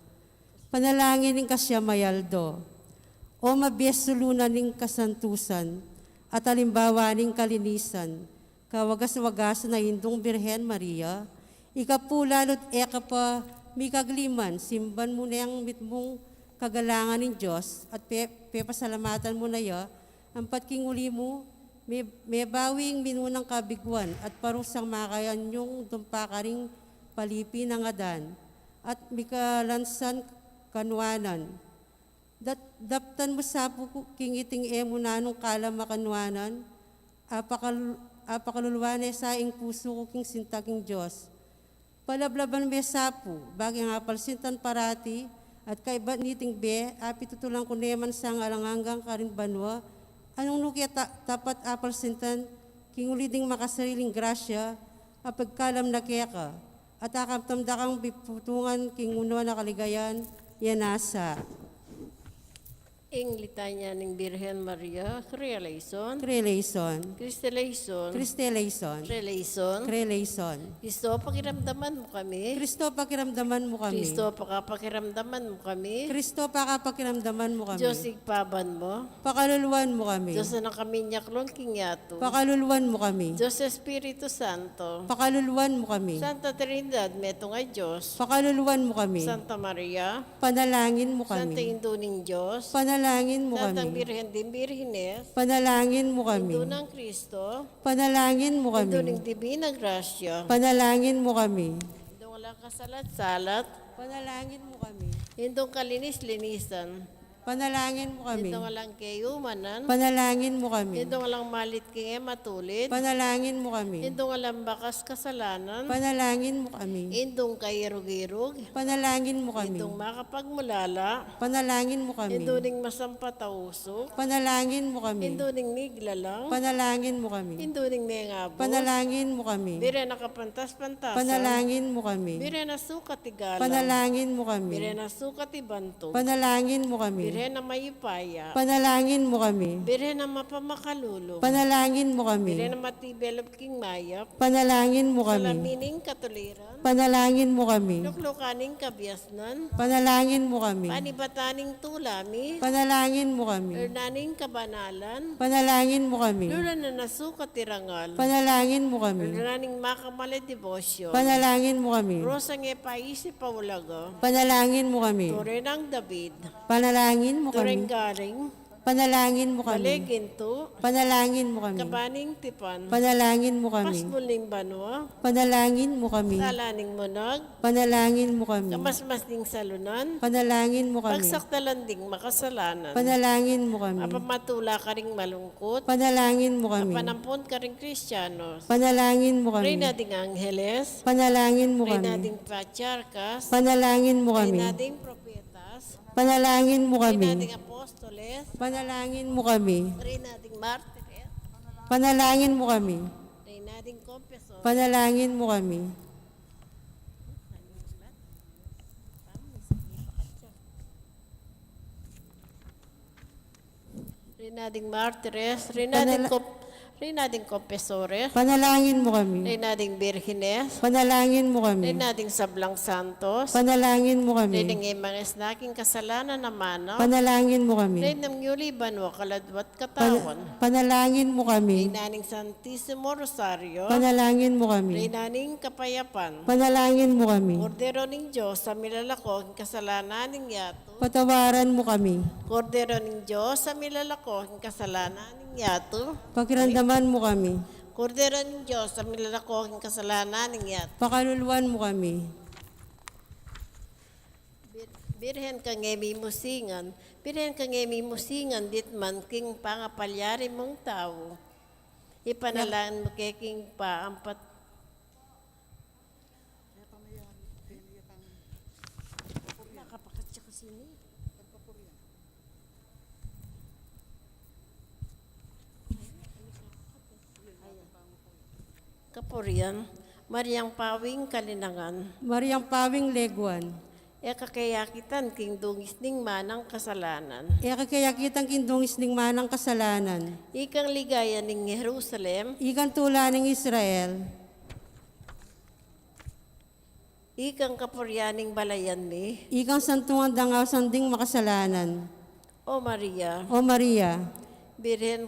Speaker 3: Panalangin ng kasya mayaldo, o mabiyes sulunan ng kasantusan, at alimbawa ng kalinisan, kawagas-wagas na indong Birhen Maria, ikapulalo't eka pa, mikagliman, simban mo na ang mitmong kagalangan ng Diyos, at pepasalamatan mo na ya, ang patking uli mo, may bawing minunang kabigwan, at parusang makayan yung dumpakaring palipi ng adan, at mikalansan kanwanan. Daptan mo sa kingiting emo na nung kalamakanwanan, apakalulwane sa ing puso ko king sintaking Diyos. Palablaban me sapu, bagay nga palsintan parati, at kaibat niting be, apitutulang ko neman sa alanganggang karin banwa, anong nukya tapat apalsintan, kinguliding makasariling grasya, apagkalam na keka, at akamtamdakang biputungan kingunwa na kaligayan, yanasa.
Speaker 2: Ing litanya ng Birhen Maria, Creation,
Speaker 3: Crelation,
Speaker 2: Cristelason,
Speaker 3: Cristelason,
Speaker 2: Relation.
Speaker 3: Crelation.
Speaker 2: Kristo, pakiramdaman mo kami.
Speaker 3: Kristo, pakiramdaman mo kami.
Speaker 2: Kristo, pakiramdaman mo kami.
Speaker 3: Kristo, pakiramdaman mo kami.
Speaker 2: Diyos, igpaban mo.
Speaker 3: Pakaluluan mo kami.
Speaker 2: Diyos na kami nyaklong kingyato.
Speaker 3: Pakaluluan mo kami.
Speaker 2: Diyos Espiritu Santo.
Speaker 3: Pakaluluan mo kami.
Speaker 2: Santa Trinidad, meto nga Diyos.
Speaker 3: Pakaluluan mo kami.
Speaker 2: Santa Maria,
Speaker 3: Panalangin mo
Speaker 2: Santa
Speaker 3: kami.
Speaker 2: Induning Diyos,
Speaker 3: Panalangin mo
Speaker 2: Santa
Speaker 3: kami.
Speaker 2: Birhen din Birhines,
Speaker 3: Panalangin mo kami.
Speaker 2: Indunang Kristo,
Speaker 3: Panalangin mo
Speaker 2: Induning
Speaker 3: kami.
Speaker 2: Divina Gracia,
Speaker 3: Panalangin mo kami.
Speaker 2: Indung walang kasalat-salat,
Speaker 3: Panalangin mo kami.
Speaker 2: Indung kalinis-linisan,
Speaker 3: Panalangin mo kami.
Speaker 2: Ito nga lang kayo manan.
Speaker 3: Panalangin mo kami.
Speaker 2: Ito nga lang malit kaya matulid.
Speaker 3: Panalangin mo kami.
Speaker 2: Ito nga lang bakas kasalanan.
Speaker 3: Panalangin mo kami.
Speaker 2: Indong kairog-irog.
Speaker 3: Panalangin mo kami.
Speaker 2: Indong makapagmulala.
Speaker 3: Panalangin mo kami.
Speaker 2: Indong ning masampatausok.
Speaker 3: Panalangin mo kami.
Speaker 2: Indong ning niglalang.
Speaker 3: Panalangin mo kami.
Speaker 2: Indong ning nengabos.
Speaker 3: Panalangin mo kami.
Speaker 2: Bire nakapantas-pantasan.
Speaker 3: Panalangin mo kami.
Speaker 2: Bire na sukat igalang.
Speaker 3: Panalangin mo kami.
Speaker 2: Bire na sukat ibanto.
Speaker 3: Panalangin mo kami.
Speaker 2: Bire na mayupaya.
Speaker 3: Panalangin mo kami.
Speaker 2: Bire na mapamakalulong.
Speaker 3: Panalangin mo
Speaker 2: Bire
Speaker 3: kami.
Speaker 2: na matibelop king mayap.
Speaker 3: Panalangin mo kami.
Speaker 2: Salamining katuliran.
Speaker 3: Panalangin mo kami.
Speaker 2: Luklukaning kabiasnan.
Speaker 3: Panalangin mo kami.
Speaker 2: Panibataning tulami.
Speaker 3: Panalangin mo kami.
Speaker 2: Ernaning kabanalan.
Speaker 3: Panalangin mo kami.
Speaker 2: Lula na nasukat tirangal.
Speaker 3: Panalangin mo kami.
Speaker 2: Ernaning makamali debosyo.
Speaker 3: Panalangin mo kami.
Speaker 2: Rosa nga paisip pawulaga.
Speaker 3: Panalangin mo kami.
Speaker 2: Tore ng David.
Speaker 3: Panalangin mo
Speaker 2: Tureng
Speaker 3: kami.
Speaker 2: galing.
Speaker 3: Panalangin mo kami.
Speaker 2: Baleginto.
Speaker 3: Panalangin mo kami.
Speaker 2: Kabaning tipan.
Speaker 3: Panalangin mo kami.
Speaker 2: Pasmuling banwa.
Speaker 3: Panalangin mo kami.
Speaker 2: Salaning munag.
Speaker 3: Panalangin mo kami.
Speaker 2: Kamasmasning salunan.
Speaker 3: Panalangin mo kami.
Speaker 2: Pagsaktalanding makasalanan.
Speaker 3: Panalangin mo kami.
Speaker 2: Apamatula ka ring malungkot.
Speaker 3: Panalangin mo kami.
Speaker 2: Panampon ka ring Kristiyanos.
Speaker 3: Panalangin mo kami.
Speaker 2: Reyna ding Angeles.
Speaker 3: Panalangin mo
Speaker 2: Reyna
Speaker 3: kami.
Speaker 2: ding Patriarchas.
Speaker 3: Panalangin mo kami.
Speaker 2: Reyna ding Propetas.
Speaker 3: Panalangin mo
Speaker 2: Reyna
Speaker 3: kami.
Speaker 2: ding Apostoles.
Speaker 3: Panalangin mo kami.
Speaker 2: Reyna ding Martires.
Speaker 3: Panalangin mo kami.
Speaker 2: Reyna ding Confessor.
Speaker 3: Panalangin mo kami.
Speaker 2: Reyna ding Martires. Reyna ding Confessores.
Speaker 3: Panalangin mo kami.
Speaker 2: Reyna ding Virgines.
Speaker 3: Panalangin mo kami.
Speaker 2: Reyna ding Sablang Santos.
Speaker 3: Panalangin mo
Speaker 2: Reyna
Speaker 3: kami.
Speaker 2: ding Imanges naking kasalanan na manaw.
Speaker 3: Panalangin mo kami.
Speaker 2: Reyna ng Yuliban o kaladwat katawan.
Speaker 3: Panalangin mo kami.
Speaker 2: Reyna ning Santissimo Rosario.
Speaker 3: Panalangin mo kami.
Speaker 2: Reyna ning Kapayapan.
Speaker 3: Panalangin mo kami.
Speaker 2: Kordero ning Diyos sa milalako ang kasalanan ning yato.
Speaker 3: Patawaran mo kami.
Speaker 2: Kordero ning Diyos sa milalako ang kasalanan ning yato.
Speaker 3: Pakiramdaman mo kami.
Speaker 2: Kordero ng Diyos sa milalako ang kasalanan ng yat.
Speaker 3: Pakaluluan mo kami.
Speaker 2: Birhen ka ngemi musingan. Birhen ka ngemi musingan dit man king pangapalyari mong tao. Ipanalaan mo kay king paampat. Nakapakat siya kasi ni. Kapurian, Mariang Pawing Kalinangan,
Speaker 3: Mariang Pawing Leguan.
Speaker 2: e kakayakitan king dungis ning manang kasalanan.
Speaker 3: Kaya kitang kindungis ning manang kasalanan.
Speaker 2: Ikang ligaya ning Jerusalem,
Speaker 3: Ikan tula ng Israel.
Speaker 2: ikang kapuryaning balayan mi,
Speaker 3: Ikang santungan dangaw sanding makasalanan.
Speaker 2: o Maria,
Speaker 3: O Maria,
Speaker 2: birhen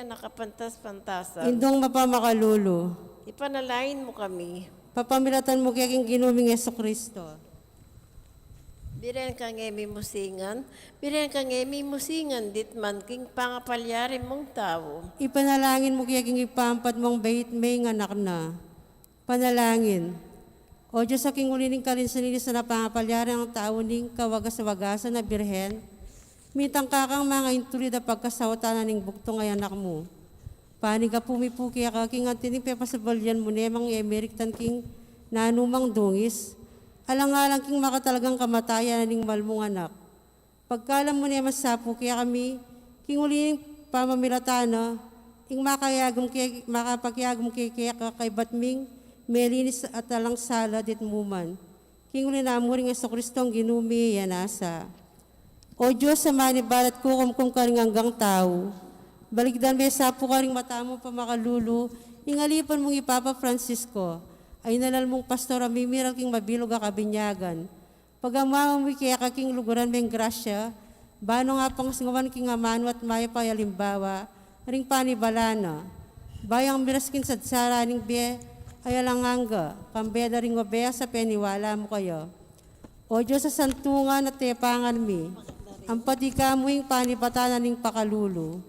Speaker 2: nakapantas-pantasan.
Speaker 3: indong mapamakalulo.
Speaker 2: Ipanalain mo kami,
Speaker 3: Papamilatan mo kaya king ginuming Yeso Kristo.
Speaker 2: birhen ka ngemi musingan, dit man king pangapalyari mong tao.
Speaker 3: Ipanalangin mo kaya king ipampat mong bait may anak na. Panalangin. O Diyos, sa king ulining kalinsanini sa napangapalyari ang tao ning kawagas-wagasan na birhen, mitang kakang mga intuli da pagkasawatanan ning bukto ngay anak mo. Pani ka pumipuki ka king antining pepasabalyan mo nemang emeriktan king nanumang dungis. Alang-alang king makatalagang kamatayan ning malmong anak. Pagkalam mo nemas sapo kaya kami, king ulining pamamilatana, ing makapagyagom kaya kay batming melinis at alang sala dit muman. King uli namuring Yeso Kristong ginumi yanasa. O Diyos, sa manibalat ko kumkung ka rin hanggang tao. Baligdan may sapo ka rin mata mo pa makalulo, ingalipan mong ipapa Francisco, ay nalal mong pastor amimiral king mabilog a kabinyagan. Pag amamami kaya kaking luguran may grasya, bano nga pang singawan king amano at maya pa yalimbawa, ring panibalana. Bayang miraskin sa tsara ning biye, ay alanganga, kambeda ring obeya sa peniwala mo kayo. O Diyos, sa santungan at tepangan mi, ang patika mo ing panipatanan ning pakalulo.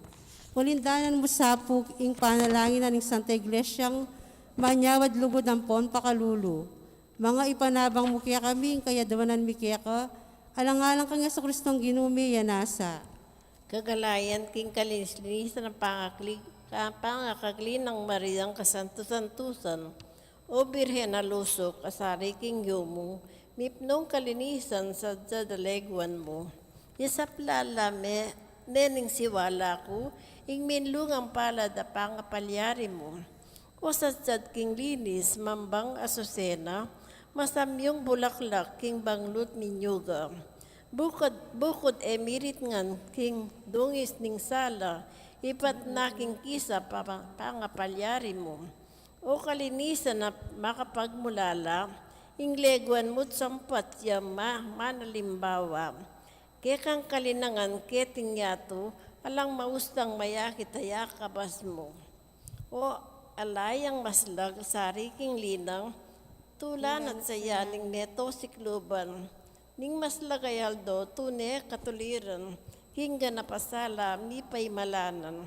Speaker 3: Ulindanan mo sapuk ing panalangin ning Santa Iglesyang manyawad lubod ang pon pakalulo. Mga ipanabang mo kaya kami, ing kaya dawanan mi kaya ka, Alang-alang kang Yesu Kristong ginumi yanasa.
Speaker 2: Kagalayan king kalinis-linisan ng pangakagli ng Mariang kasantusan-tusan, o Birhen na lusok, asari king yumo, mipnong kalinisan sa dadalegwan mo. Isaplala me, nening siwala ko, ing minlungang palad a pangapalyari mo. O sadsad king linis, mambang asusena, masamyong bulaklak king banglut ninyuga. Bukod emirit ngan king dungis ning sala, ipat na king kisa pangapalyari mo. O kalinisan na makapagmulala, ingleguan mo't sampat siya manalimbawa. Kekang kalinangan keting yato, alang maustang mayakit haya kabas mo. O alayang maslag sariking linang, tulan at sayaning neto sikluban, ning maslagayaldo tune katuliran, hingga napasala mipay malanan.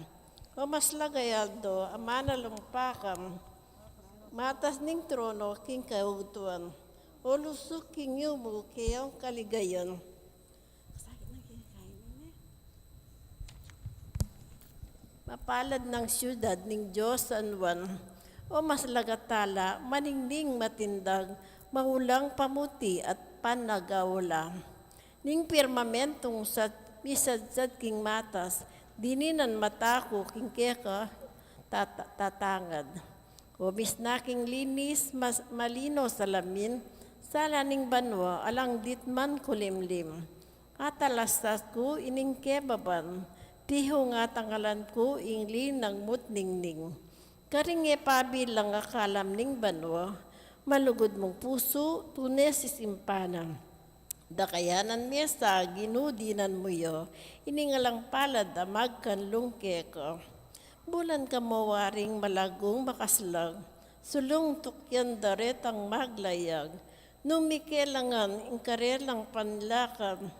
Speaker 2: O maslagayaldo amana lumpakam, matas ning trono king kautuan, o lusuk king yumu kayong kaligayan. Mapalad ng siyudad ning Diyos San Juan, o maslagatala, maningning matindag, mahulang pamuti at panagawala. Ning pirmamentong sa misadsad king matas, dininan matako king keka tatangad. O misnaking linis, malino salamin, sala ning banwa, alang ditman kulimlim. Katalastas ko ining kebaban, piho nga tangalan ko ingli ng mutningning. Karinge pabilang akalam ning banwa, malugod mong puso, tunes isimpanan. Dakayanan mesa, ginudinan mo yo, iningalang palad amag kan lungke ko. Bulan ka mawaring malagong makaslag, sulong tukyan daretang maglayag, numikelangan ingkarelang panlakan,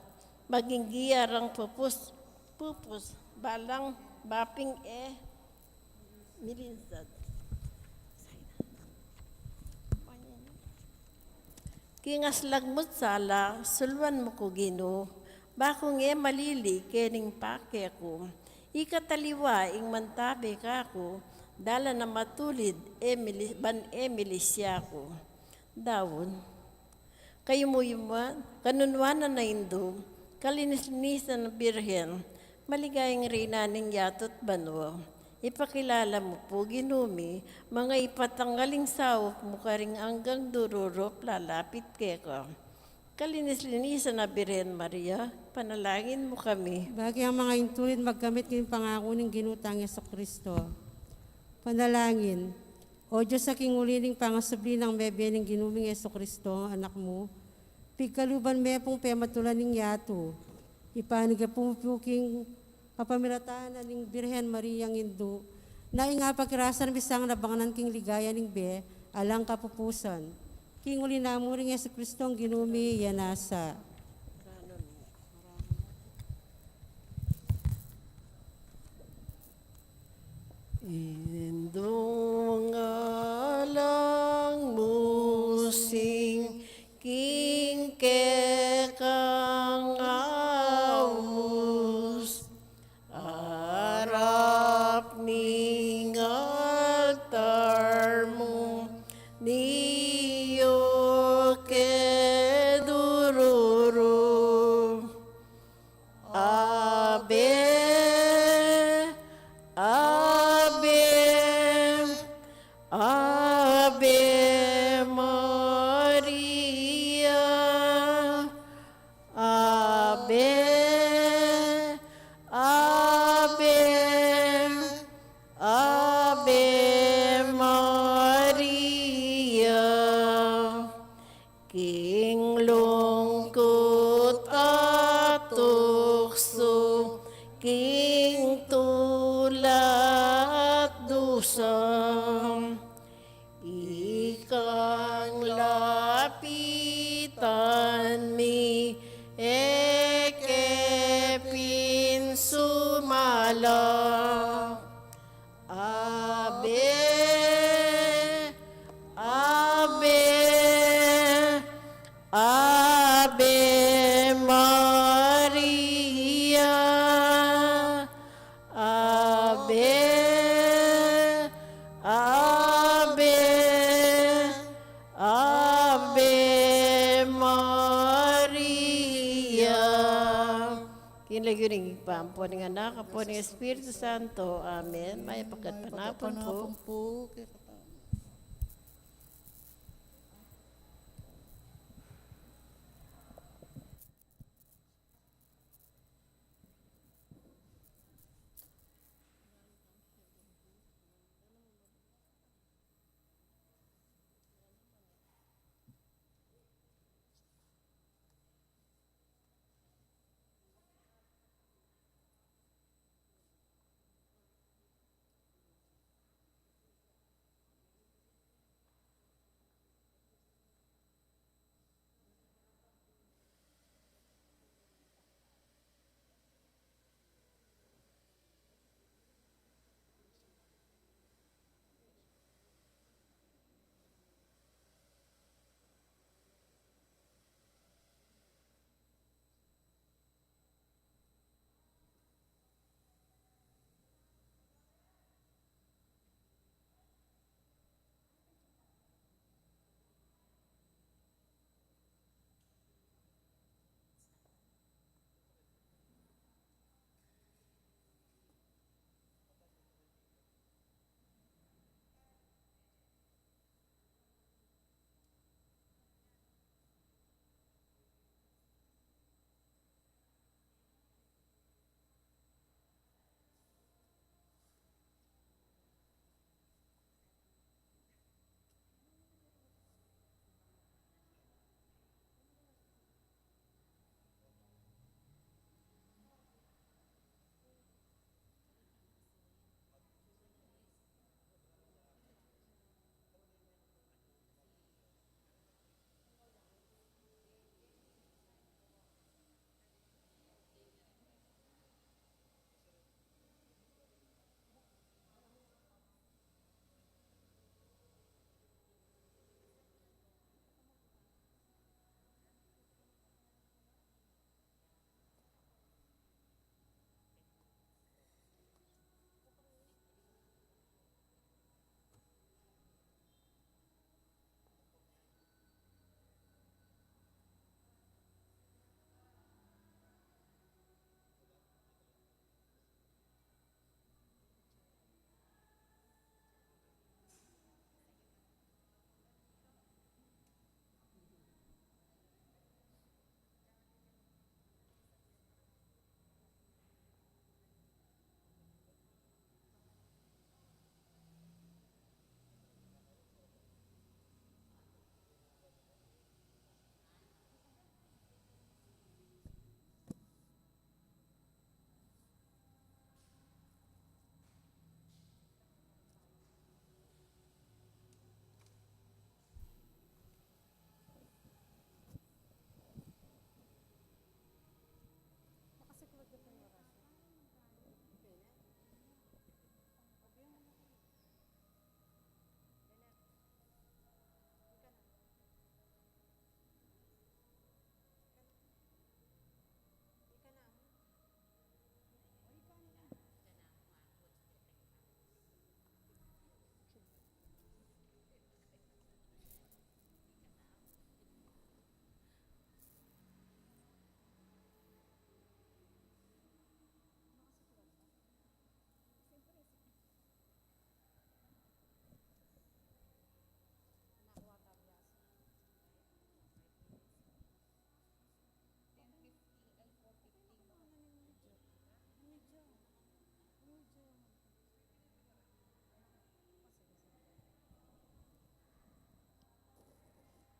Speaker 2: maging giyarang pupus, balang baping milinsad. Kingaslag mo't sala, sulwan mo ko gino, bakong malili kening pake ko. Ikataliwa ing mantabi ka ko, dala na matulid milisya ko. Dawon, kayo mo yuman, kanunwanan na indo, kalinis-linisan ng birhen, maligayang rina ning yatot banwa. Ipakilala mo po ginumi, mga ipatanggaling sawok mo karing anggang dururop lalapit keka. Kalinis-linisan na Birhen Maria, panalangin mo kami.
Speaker 3: Bagi ang mga intulid magkamit ng pangako ng ginutang Yesu Kristo. Panalangin, O Diyos sa kingulining pangasubli ng bebe ng ginuming Yesu Kristo, anak mo, pigkaluban me pong pematulan ng yato, ipanigapupuking papamiratahan ning Birhen Maria ng Indo, na nga pagkirasan bisang nabanganan king ligaya ning be, alang kapupusan. Kinguli na mo rin Yesu Kristo ang ginumi yanasa.
Speaker 2: Indong alang musing king kekang aus, arap ning altar mo niyo kedururu. Abe, Ave Maria, Ave, Ave, Ave Maria. King lungkot at tukso, king tula at dusang, ikang lapitan mi ekepin sumala. Ave, Ave, Ave Maria. Kinlaguring pampo ng anak, apo ng Espiritu Santo. Amen. May pagkatpanapon po.
Speaker 1: Pagkapanapon po, kaya katama.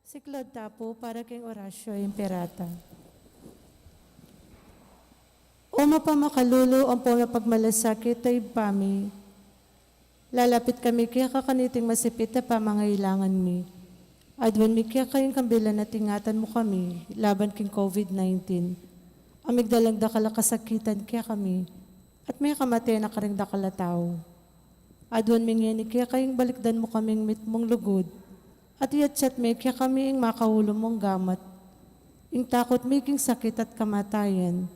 Speaker 4: Siklod tapo para keng orasyo imperata. O mapamakalulo ang pagmalasakit ay pami. Lalapit kami kaya kakaniting masipit na pamangailangan mi. Adwan mi kaya kayong kambilan na tingatan mo kami laban king COVID-19. Amigdalang dakala kasakitan kaya kami. At may kamatay na karing dakala tao. Adwan mi ngeni kaya kayong balikdan mo kaming mitmong lugod. At iyat may kaya kami ing makahulong mong gamat. Ing takot making sakit at kamatayan.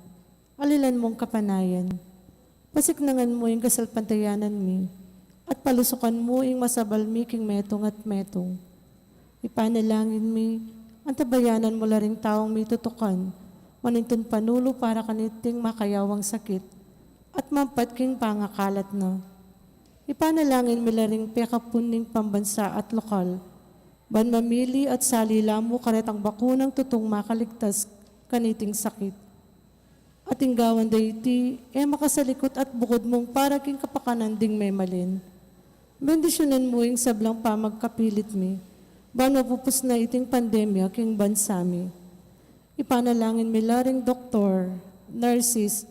Speaker 4: Alilan mong kapanayan. Pasiknangan mo ing kasalpantayanan mi. At palusukan mo ing masabal making metong at metong. Ipanalangin mi, ang tabayanan mo laring taong may tutukan. manintun panulo para kaniting makayawang sakit, at mampat king pangakalat na. Ipanalangin milaring pekapuning pambansa at lokal, ban mamili at salila mo karetang bakunang tutong makaligtas kaniting sakit. At inggawan dayti, makasalikot at bukod mong para king kapakanan ding may malin. Bendisyonan mo yung sablang pamagkapilit mi, ban mapupus na iting pandemya king bansami. Ipanalangin mi laring doktor, nurses,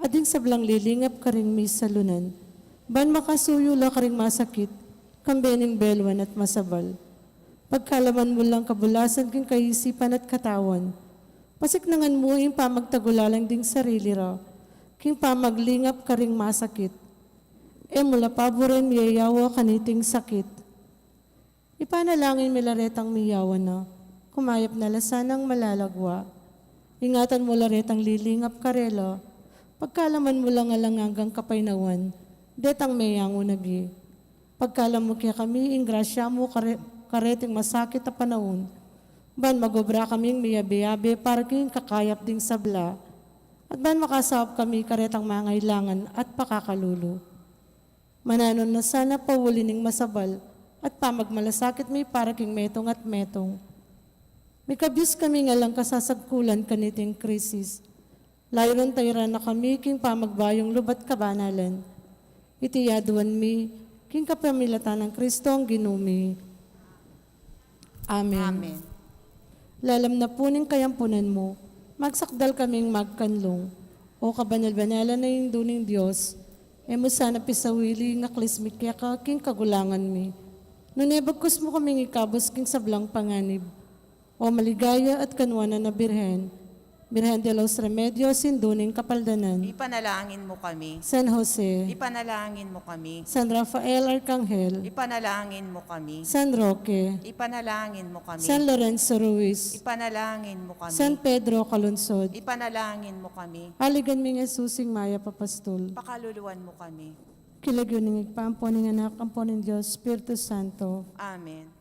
Speaker 4: ading sablang lilingap karing mi salunan, ban makasuyo la karing masakit, kambening belwan at masabal. Pagkalaman mo lang kabulasan king kaisipan at katawan, pasiknangan mo yung pamagtagulalang ding sarili ra, king pamaglingap karing masakit. Mula paboren miyayawa kaniting sakit. Ipanalangin milaretang miyawa na, kumayap na lasanang malalagwa. Ingatan mo laretang lilingap karelo, pagkalaman mo lang alangagang kapainawan, detang mayang unagi. Pagkalam mo kaya kami, ingrasya mo kareting masakit na panahon, ban magobra kaming miyabe-yabe para king kakayap ding sabla, at ban makasawap kami karetang mangailangan at pakakalulo. Mananon na sana pawulining masabal at pamagmalasakit may para king metong at metong. May kabyus kami nga lang kasasagkulan kaniting krisis. Layron tayran na kami king pamagbayong lubat kabanalan. Itiyaduan mi king kapamilatan ng Kristo ang ginumi. Amen.
Speaker 5: Amen.
Speaker 4: Lalam na puning kayampunan mo, magsakdal kaming magkanlong, o kabanal-banalan na yung duning Diyos, mo sana pisawili nga klismit kaya ka king kagulangan mi. Nunebagkus mo kaming ikabos king sablang panganib, o maligaya at kanwanan na birhen, Birhen de los Remedios, Sinduning Kapaldanan,
Speaker 5: Ipanalangin mo kami.
Speaker 4: San Jose,
Speaker 5: Ipanalangin mo kami.
Speaker 4: San Rafael Arcangel,
Speaker 5: Ipanalangin mo kami.
Speaker 4: San Roque,
Speaker 5: Ipanalangin mo kami.
Speaker 4: San Lorenzo Ruiz,
Speaker 5: Ipanalangin mo kami.
Speaker 4: San Pedro Calunsod,
Speaker 5: Ipanalangin mo kami.
Speaker 4: Aligan mi nga susing Maya Papastol,
Speaker 5: Pakaluluwan mo kami.
Speaker 4: kilagyo ning igpampo ning anak ampo ning Diyos, Espiritu Santo.
Speaker 5: Amen.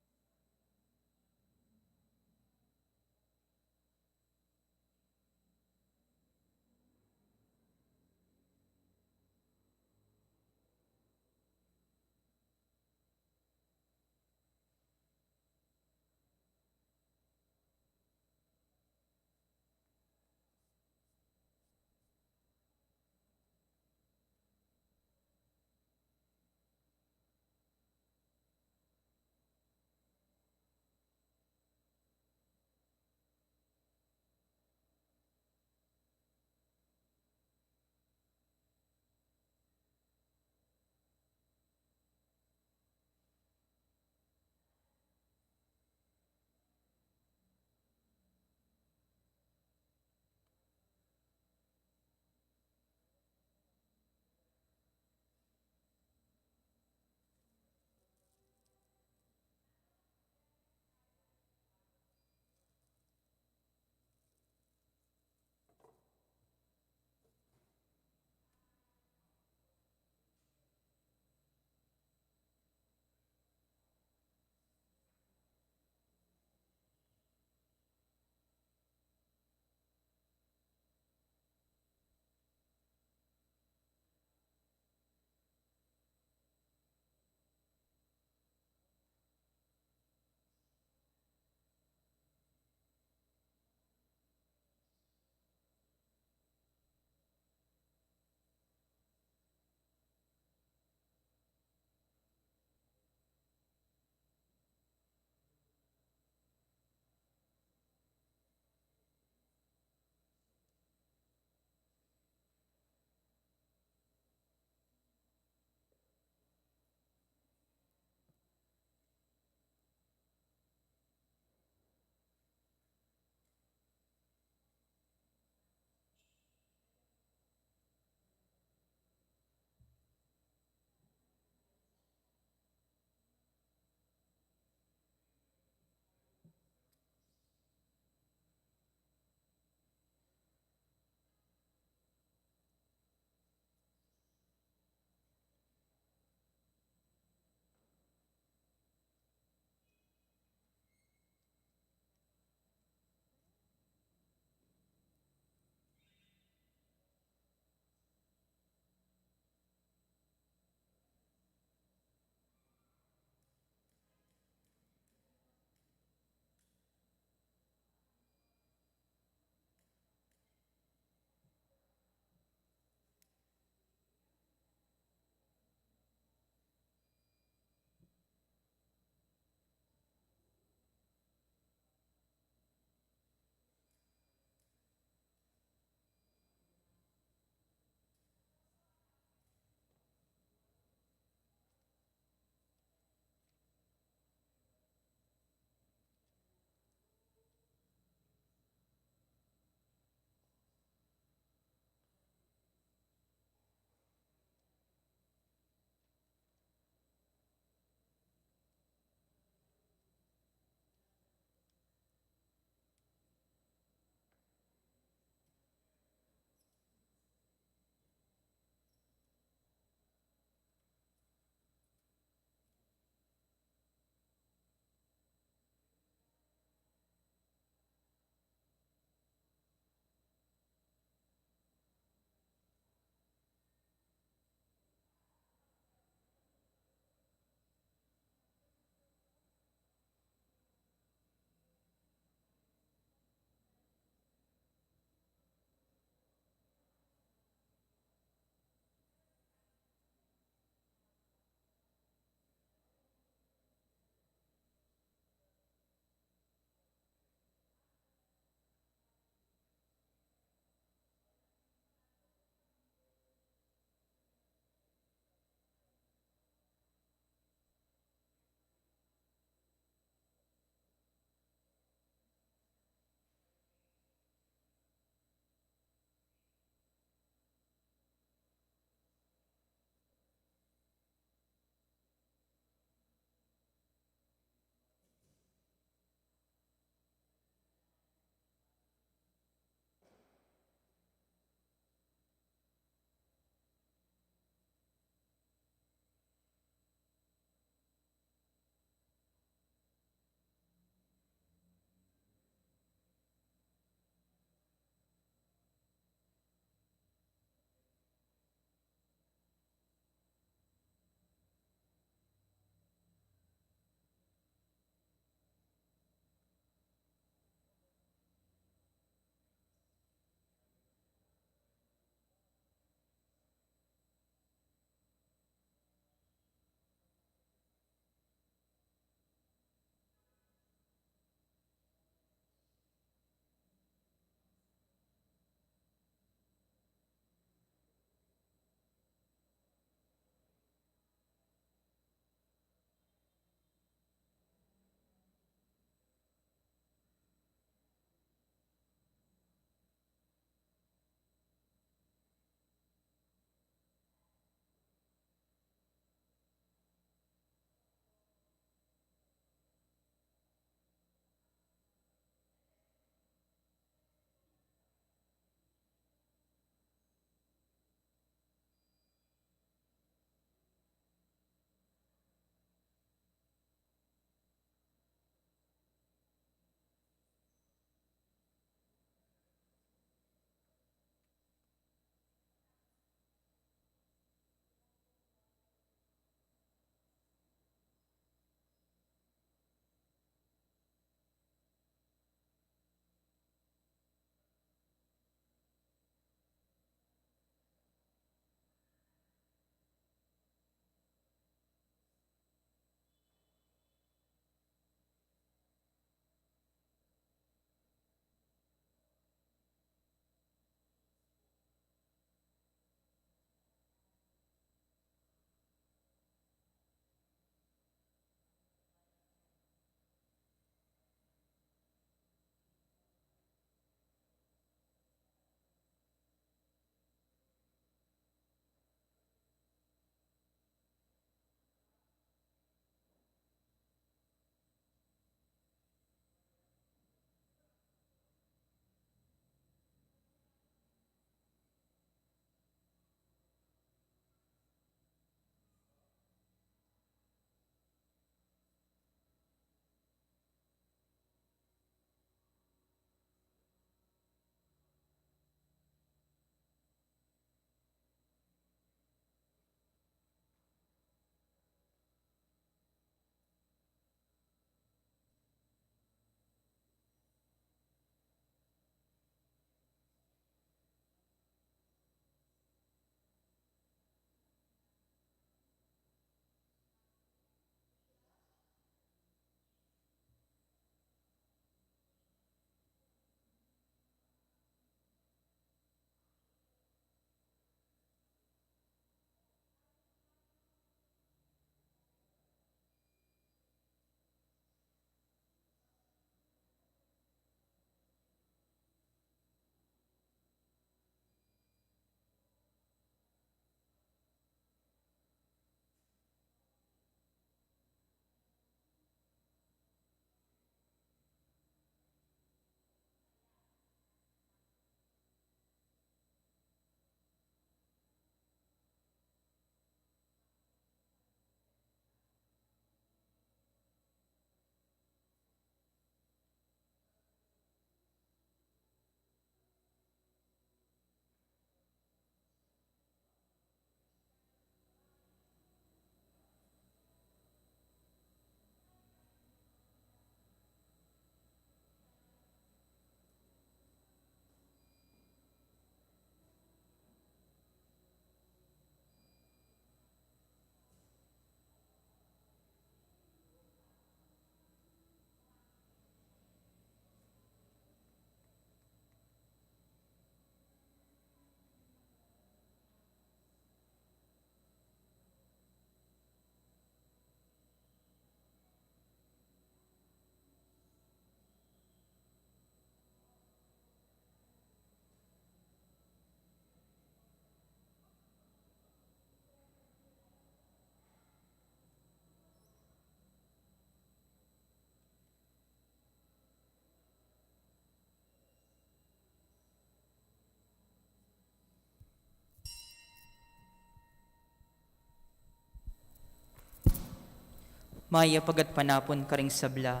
Speaker 6: maya pagat panapon karing sabla.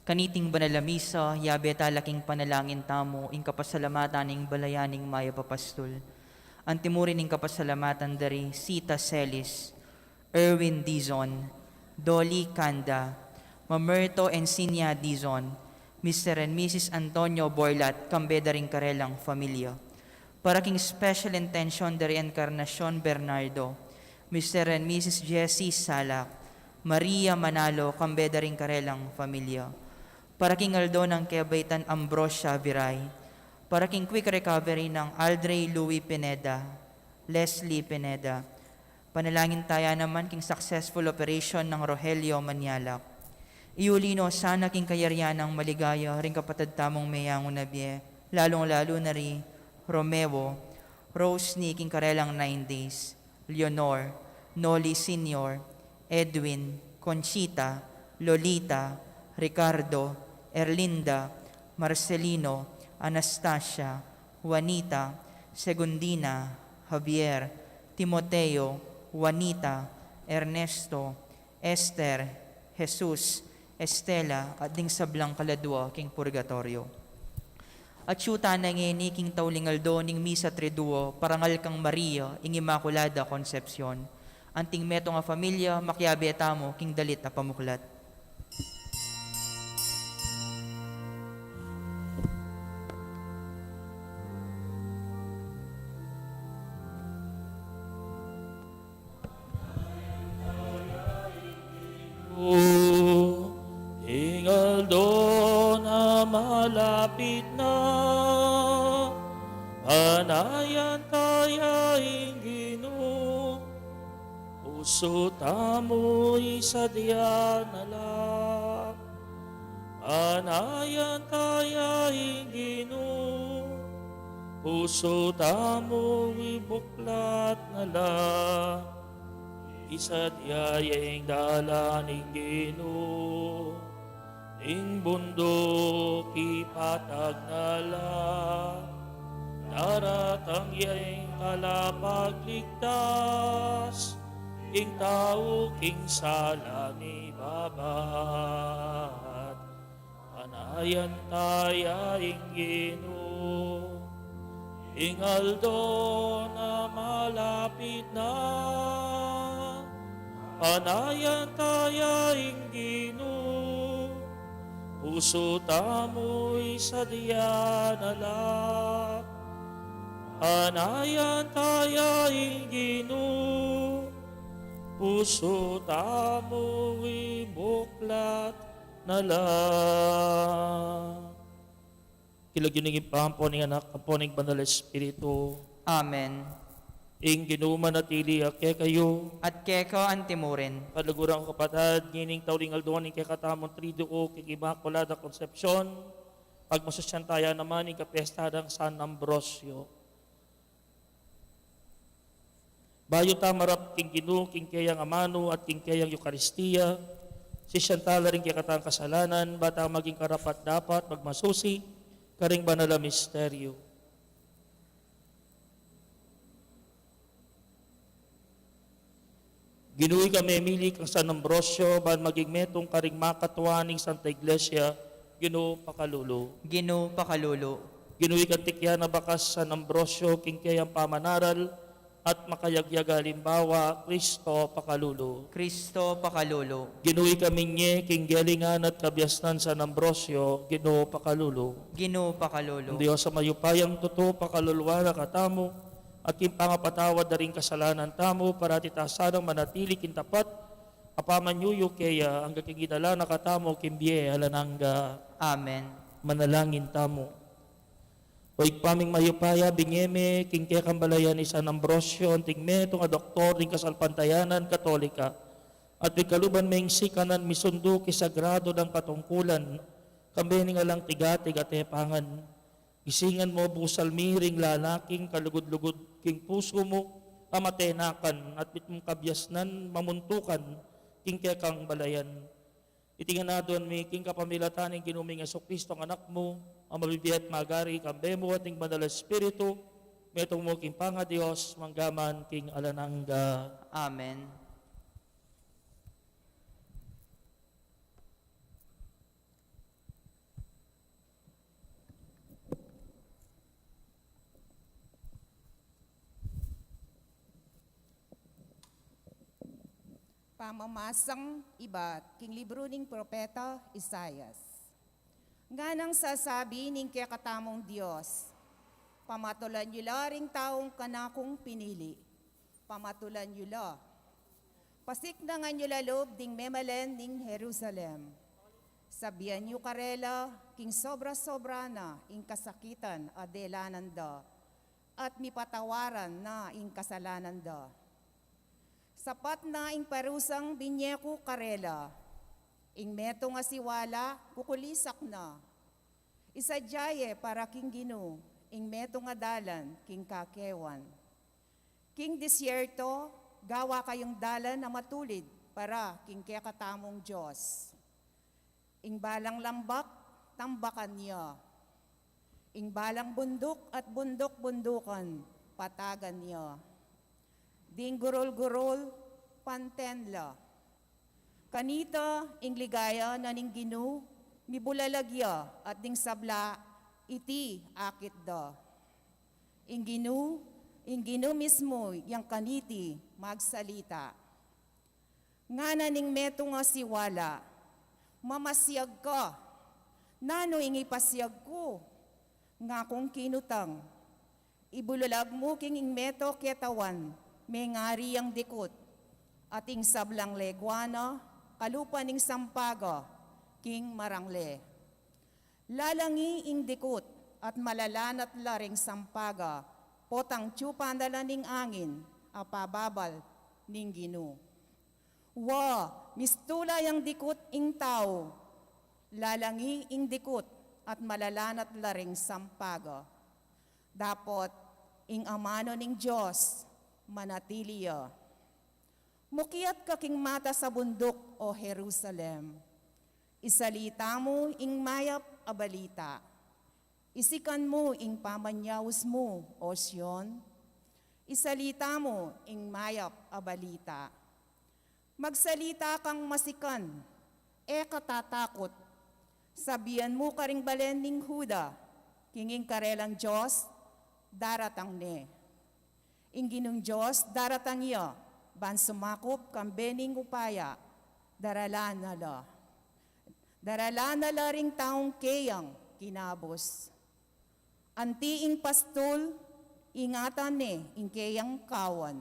Speaker 6: Kaniting banalamisa, yabe talaking panalangin tamo, ing kapasalamatan ing balayaning maya papastol. Antimurin ing kapasalamatan dari Sita Celis, Erwin Dizon, Dolly Kanda, Mamerto Encinia Dizon, Mr. and Mrs. Antonio Borlat, kambeda ring karelang familia. Para king special intention dari Encarnacion Bernardo, Mr. and Mrs. Jessie Salak, Maria Manalo, kambeda ring karelang familia. Para king Aldo ng Keabaitan Ambrosia Viray, para king quick recovery ng Aldrey Louis Pineda, Leslie Pineda, panalangin tayo naman king successful operation ng Rogelio Manialak. Iulino sana king kayaryan ng maligaya ring kapatid tamong mayang unabye, lalong-lalo na rin Romeo, Rose ni king karelang 9 days, Leonor, Noli Senior, Edwin, Conchita, Lolita, Ricardo, Erlinda, Marcelino, Anastasia, Juanita, Segundina, Javier, Timoteo, Juanita, Ernesto, Esther, Jesus, Estela, at ding sablang kaladwa king purgatorio. At syuta na ngini king taulingaldo ning misa triduo, parangal kang Maria, ing Immaculada Concepcion. Anting meto nga familia, makyabe etamo king dalit na pamuklat.
Speaker 7: Hingal doon na malapit na, panayan tayaing Ginoo, puso tamo'y sadya na lang. Panayan tayaing Ginoo, puso tamo'y buklat na lang. Isadyayeng dalaning Ginoo, ing bundok ipatag na lang. Daratang yaeng kalapagligtas, ing tao king sala ni babat. Panayan tayaing Ginoo, ing aldo na malapit na. Panayan tayaing Ginoo, puso tamo'y sadya na lang. Panayan tayaing Ginoo, puso tamo'y buklat na lang. Kilagyan ng ipampo ng anak, apo ng Banal Espiritu,
Speaker 6: Amen.
Speaker 7: ing ginuman at iliake kayo,
Speaker 6: At keka antimurin,
Speaker 7: palagurang kapatad, ngining taulingal doon, ing kakatamon triduo, king Immaculada Concepcion, pagmasasyan tayo naman, ing kapestadang San Ambrosio. Bayo tamarap king Ginoo, king kayang amano, at king kayang Eucharistia, si Shantala rin kikatang kasalanan, bata maging karapat dapat, magmasusi, karing banal na misteryo. Ginuwi kami mili kang San Ambrosio, ban maging metong karing makatuaning Santa Iglesia, Ginoo pakalulo.
Speaker 6: Gino Pakalulu,
Speaker 7: Ginuwi kang tikya na bakas San Ambrosio, king kayang pamanaral, at makayagyaga limbawa, Kristo pakalulo.
Speaker 6: Kristo Pakalulu,
Speaker 7: Ginuwi kami nye, king galingan at kabyasnan San Ambrosio, Ginoo pakalulo.
Speaker 6: Gino Pakalulu,
Speaker 7: Ang Diyos sa mayupayang totoo pakaluluwa na katamo, at king pangapatawad na rin kasalanan tamo, para titasanang manatili kintapat, apamanyuyo kaya ang kakiginala na katamo, kimbiye alanangga,
Speaker 6: Amen.
Speaker 7: manalangin tamo. O paming mayupaya, bingeme, king kaya kambalayan ni San Ambrosio, anting meto nga doktor, ning kasalpantayanan, katolika, at ikaluban may sikanan misundo kisagrado ng katungkulan, kambe nga lang tigatig at epangan. Gisingan mo busal miring lalaking kalugod-lugod king puso mo, pamatenakan at bitmong kabyasnan, mamuntukan, king kaya kang balayan. Itinganadon mi king kapamilatan ng ginuming Jesucristo ang anak mo, ang mabibiyat magari, kambe mo at ning Banal Espiritu, metong mo king panga Diyos, manggaman king alanangga.
Speaker 6: Amen.
Speaker 5: Pamamasang iba't king libro ning propeta Isayas. Nga nang sasabi ning kakatamong Diyos, pamatulan yula ring taong kanakong pinili, pamatulan yula. Pasik na nga nyo lalob ding memalen ning Jerusalem. Sabihan nyo karela, king sobra-sobra na ing kasakitan adelanan da, at mipatawaran na ing kasalanan da. Sapat na ing parusang binyeko karela, ing meto nga siwala, kukulisak na. Isadyaye para king gino, ing meto nga dalan, king kakewan. King disyerto, gawa kayong dalan na matulid para king kekatamong Diyos. Ing balang lambak, tambakan niya. Ing balang bundok at bundok-bundukan, patagan niya. Ding gurol-gurol, pantenla. Kanita, ing ligaya na ning ginu, mibulalagya at ding sabla, iti akit da. Ing ginu mismo, yang kaniti, magsalita. Nga na ning meto nga siwala, mamasyag ka, nano ing ipasyag ko, nga kung kinutang, ibulalag mo king ing meto ketawan, may ngari ang dikot, ating sablang legwana, kalupa ning sampaga, king marangle. Lalangi ing dikot, at malalanat laring sampaga, potang tsupandalan ning angin, apababal ning ginu. Wa, mistula yang dikot ing tao, lalangi ing dikot, at malalanat laring sampaga. Dapot, ing amano ning Diyos, manatiliya. Mukiat ka king mata sa bundok, o Jerusalem. Isalita mo ing mayap a balita. Isikan mo ing pamanyawos mo, o Sion. Isalita mo ing mayap a balita. Magsalita kang masikan, katatakot. Sabihan mo karing balen ning Huda, kinging karelang Diyos, daratang ne. Inginong Diyos, daratang iya, ban sumakop kang bening upaya, darala na la. Darala na la ring taong keyang kinabos. Antiing pastol, ingatan ne, ing keyang kawan.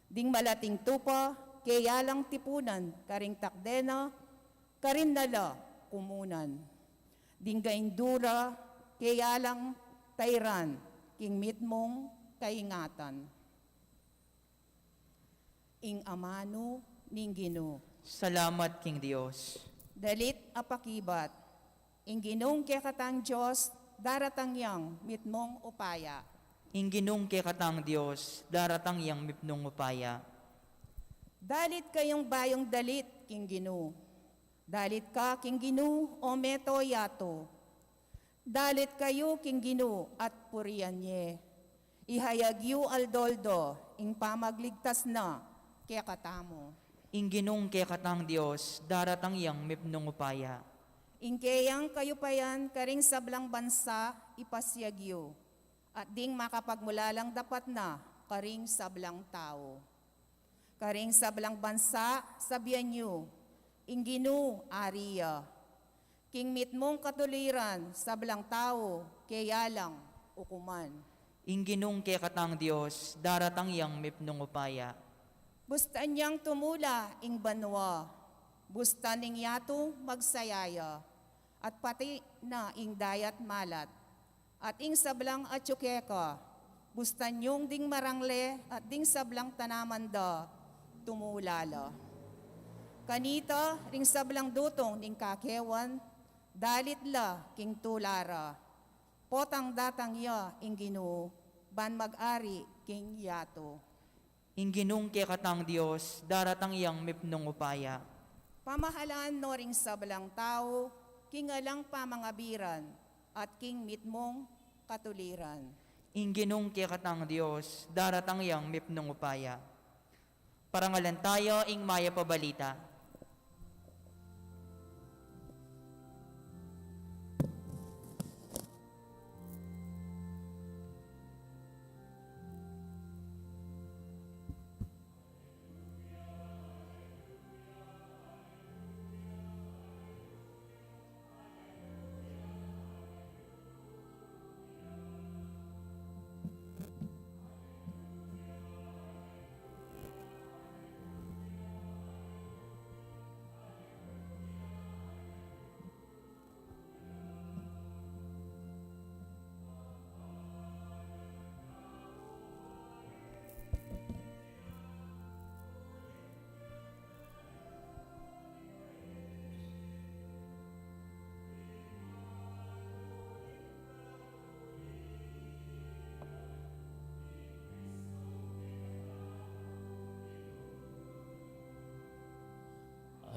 Speaker 5: Ding malating tupa, kaya lang tipunan, karing takdena, karin nala, kumunan. Dinggaing dura, kaya lang tayran, king mitmong kaingatan. Ing amano ning Ginoo.
Speaker 6: Salamat, King Dios.
Speaker 5: Dalit apakibat, ing ginong kekatang Diyos, daratang yang mitmong upaya.
Speaker 6: Ingginong kay katang Dios, daratang yang mipnong upaya.
Speaker 5: Dalit kayong bayong dalit, king Ginoo. Dalit ka, king Ginoo, o meto yato. Dalit kayo, king Ginoo, at purian nye. Ihayag yu aldoldo, ing pamagligtas na, kaya katamo.
Speaker 6: Ingginong kay katang Dios, daratang yang mipnong upaya.
Speaker 5: Ingkeyang kayo pa yan, karing sablang bansa, ipasyag yu. At ding makapagmulalang dapat na, karing sablang tao. Karing sablang bansa, sabihan nyo, Ingginu, Ariya. King mitmong katuliran, sablang tao, kaya lang, ukuman.
Speaker 6: Ingginong kay katang Dios, daratang yang mipnong upaya.
Speaker 5: Bustan niyang tumula, ing banwa. Bustan ning yato, magsayaya. At pati na ing dayat malat. At ing sablang atsukeka. Bustan yung ding marangle, at ding sablang tanamanda, tumulala. Kanita, ring sablang dutong ning kakewan, dalit la king tulara. Potang datang ya ing Ginoo, ban mag-ari king yato.
Speaker 6: Ingginong kay katang Dios, daratang yang mipnong upaya.
Speaker 5: Pamahalaan no ring sablang tao, king alang pamangabiran, at king mitmong katuliran.
Speaker 6: Ingginong kay katang Dios, daratang yang mipnong upaya. Parangalan tayo, ing maya pabalita.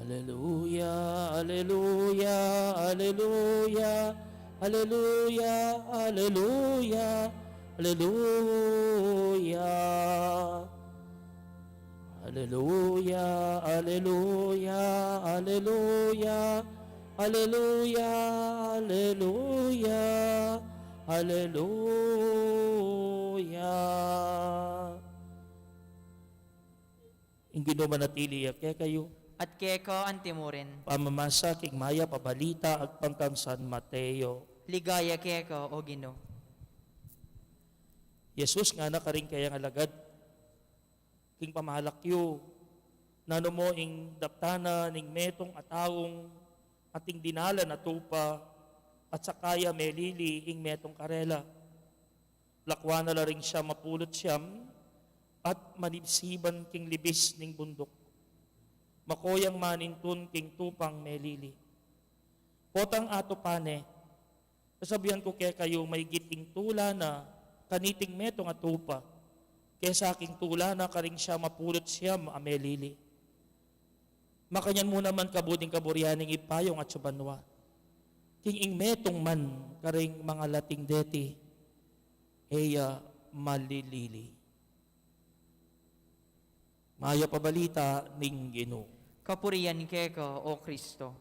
Speaker 7: Alleluia, alleluia, alleluia, alleluia, alleluia, alleluia. Alleluia, alleluia, alleluia, alleluia, alleluia, alleluia. Ingino manatili kaya kayo
Speaker 6: At keko ang timurin.
Speaker 7: pamamasa king maya pabalita ag pangkang San Mateo.
Speaker 6: Ligaya keko o Ginoo.
Speaker 7: Jesus nga na karing kayang alagad king pamahalakyo nano mo ing daptana ning metong ataong ating dinala na tupa at sakaya melili ing metong karela. Lakwa na la ring siya mapulot siyam at manibsiban king libis ning bundok. Makoyang manintun king tupang melili. Potang ato pane, sasabihan ko kaya kayo may giting tula na kaniting metong atupa, kaya sa aking tula na karing siya mapulot siyam amelili. Makanyan mo naman kabuding kaburyaning ipayong at subanwa. King ing metong man karing mga lating deti, eya malilili. Maya pabalita ning Ginoo.
Speaker 6: Kapuriyan keko o Kristo.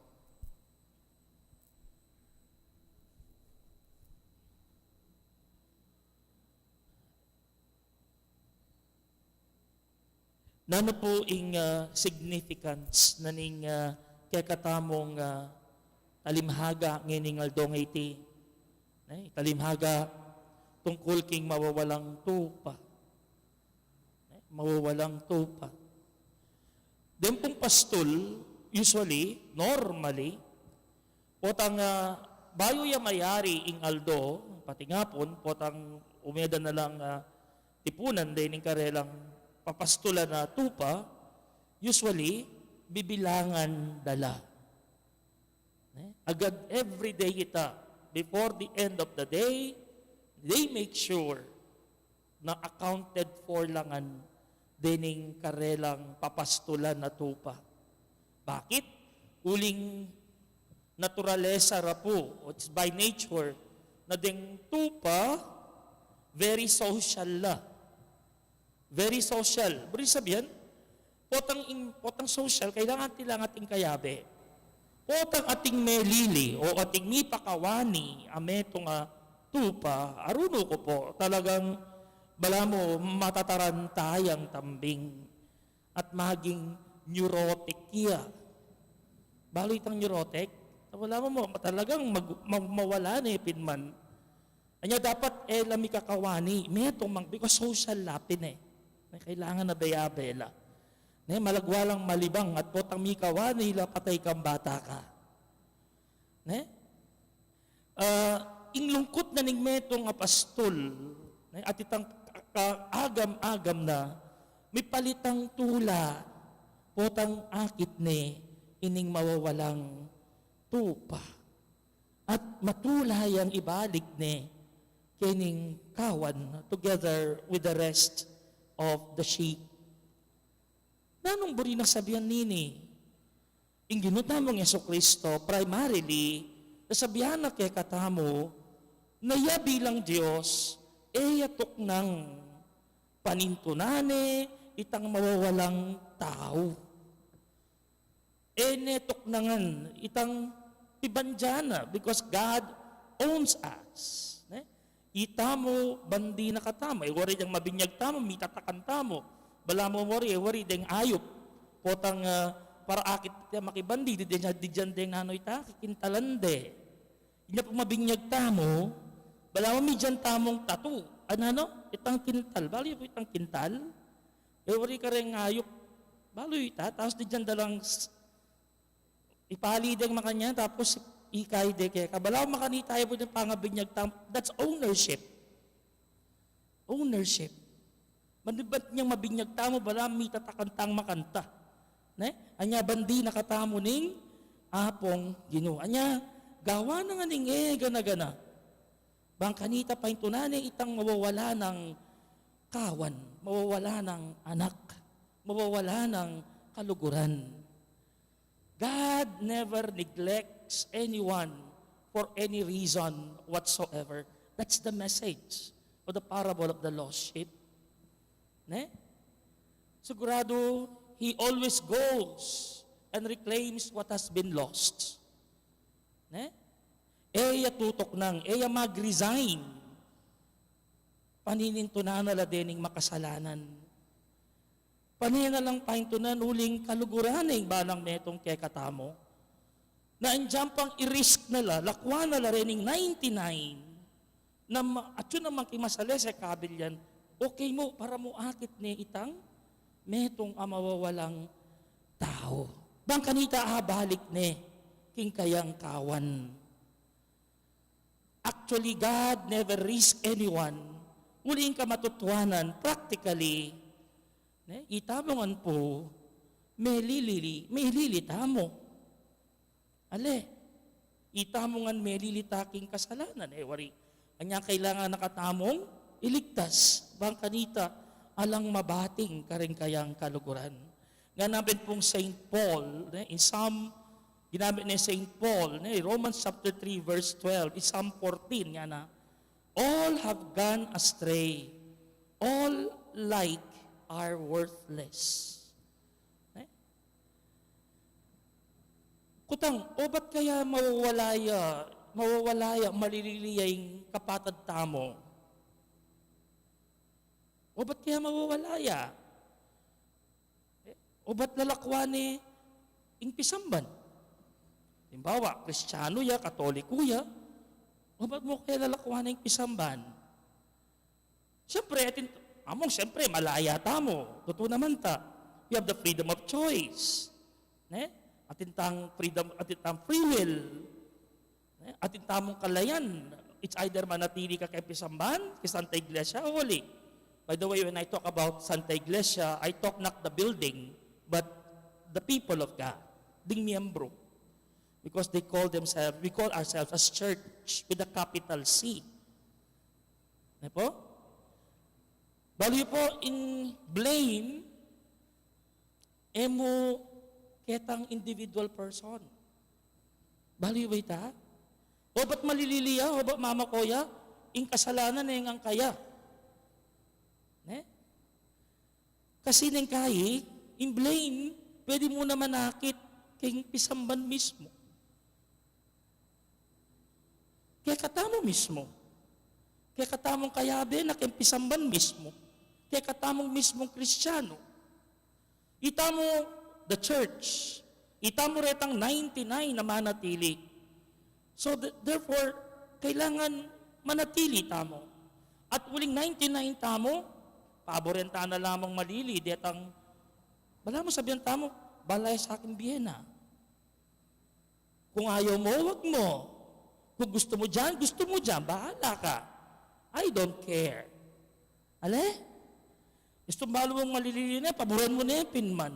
Speaker 7: Nano po ing significance na ning kakatamong talimhaga ngining aldong iti. Talimhaga tungkol king mawawalang tupa. Mawawalang tupa. Den pong pastol, usually, normally, potang bayo ya mayari ing aldo, pati nga potang umeda na lang tipunan din ing karelang papastulan na tupa, usually, bibilangan dala. Agad every day kita, before the end of the day, they make sure na accounted for langan dining karelang papastulan na tupa. Bakit? Uling naturalesa rapo, it's by nature, na ding tupa, very social la. Very social. Buri sabihan, potang social, kailangan tilang ating kayabe. Potang ating melili o ating mipakawani, ameto nga tupa, aruno ko po, talagang bala mo matatarantayang tambing at maging neurotic iya. Balo itang neurotic, wala mo talagang mawala na pinman. Anya dapat lami kakawani, meto mang because social lapin kailangan na bayabela. Malagwalang malibang at potang mikawani la patay kang bata ka. Ing lungkot na ning metong apastol, at itang agam-agam na, may palitang tula, potang akit ni, ining mawawalang tupa. At matulay ang ibalik ni, kining kawan, together with the rest of the sheep. Nanong buri nasabihan nini? Ing ginutamong Yeso Kristo, primarily, nasabihan na kay katamo, na iya bilang Diyos, yatok ng panintunane, itang mawawalang tao. Netok nangan, itang ibanjana, because God owns us. Itamo, bandi na katamo. Wari diyang mabinyag tamo, mitatakan tamo. Bala mo wari diyang ayop. Potang para akit tiya makibandi, di dyan diyang nanoy ta, kikintalande. Inya po mabinyag tamo, bala mo mi dyan tamong tatu. Ano? Itang kintal. Balo po itang kintal. Wari ka rin ayop. Balo ita, tapos di dyan dalang ipali diyang makanya, tapos ikay de kaya kabalaw makanita tayo po ng pangabinyag tam. That's ownership. Ownership. Manibat niyang mabinyag tamo bala mitatakantang makanta. Anya bandi nakatamo ning apong Ginoo. Anya gawa na nga ning gana-gana. Bang kanita pa yung tunani itang mawawala ng kawan, mawawala ng anak, mawawala ng kaluguran. God never neglects anyone for any reason whatsoever. That's the message of the parable of the lost sheep. Ne? Sigurado, He always goes and reclaims what has been lost. Ne? Eya tutok nang, eya mag-resign. Paninintunan nala dining makasalanan. Panina lang pahintunan huling kaluguran ng banang netong kekatamo. Na andyan pang i-risk nala, lakwa nala rining 99, na at yun naman kimasali sa kabilyan, okay mo, para mo akit ni itang metong amawawalang tao. Bang kanita balik ni king kayang kawan. Actually, God never risk anyone. Uling ka matutuanan, practically, itamongan po, may lilitamo. Ale, itamongan may lilitaking kasalanan. Wari, kanya kailangan nakatamong, iligtas, bang kanita, alang mabating karing kayang kaluguran. Nga namin pong St. Paul, in Psalm, ginamit ni St. Paul, Romans chapter 3, verse 12, Psalm 14, nga na, all have gone astray, all like are worthless. Kutang, o ba't kaya mawawalaya, malililiyay kapatad tamo? O ba't kaya mawawalaya? O ba't lalakwa ni ingpisamban? Halimbawa, Kristiyano ya, Katoliko ya, o ba't mo kaya lalakwa ni ingpisamban? Siyempre, siyempre, malaya tamo. Totoo naman ta. We have the freedom of choice. Atintang freedom, atintang free will. Atintamong kalayan. It's either manatili ka kay pisamban, kay Santa Iglesia, o wali. By the way, when I talk about Santa Iglesia, I talk not the building, but the people of God, ding miyembro. Because they call themselves, we call ourselves as church with a capital C. Ano po? Bali po, in blame, emo ketang individual person. Bali ba ita? O ba't malililiya? O ba't mama koya? In kasalanan na yung ang kaya. Kasi nang kayi, in blame, pwede mo naman nakit kay pisamban mismo. Kaya katamo mismo. Kaya katamong kayabe na kay pisamban mismo. Kaya katamong mismong Kristiyano. Itamo the church. Itamo retang 99 na manatili. So therefore, kailangan manatili tamo. At uling 99 tamo, paborenta na lamang malili. Detang, bala mo sabihan tamo, balay sa akin biyena. Kung ayaw mo, wag mo. Kung gusto mo dyan, bahala ka. I don't care. Ale? Gusto malo mong malilili na, paboran mo na pinman.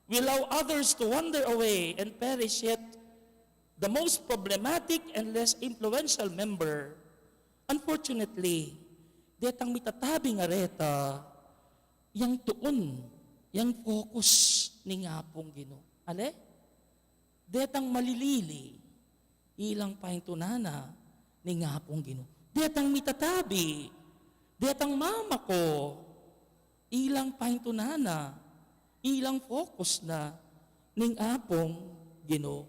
Speaker 7: We allow others to wander away and perish, yet the most problematic and less influential member, unfortunately, detang mitatabi nga reta, yang tuon, yang focus ni nga pong Ginoo. Ale? Detang malilili, ilang pahintunana ni nga pong Ginoo. Detang mitatabi, detang mama ko, ilang pahintunana, ilang focus na ning apong Ginoo.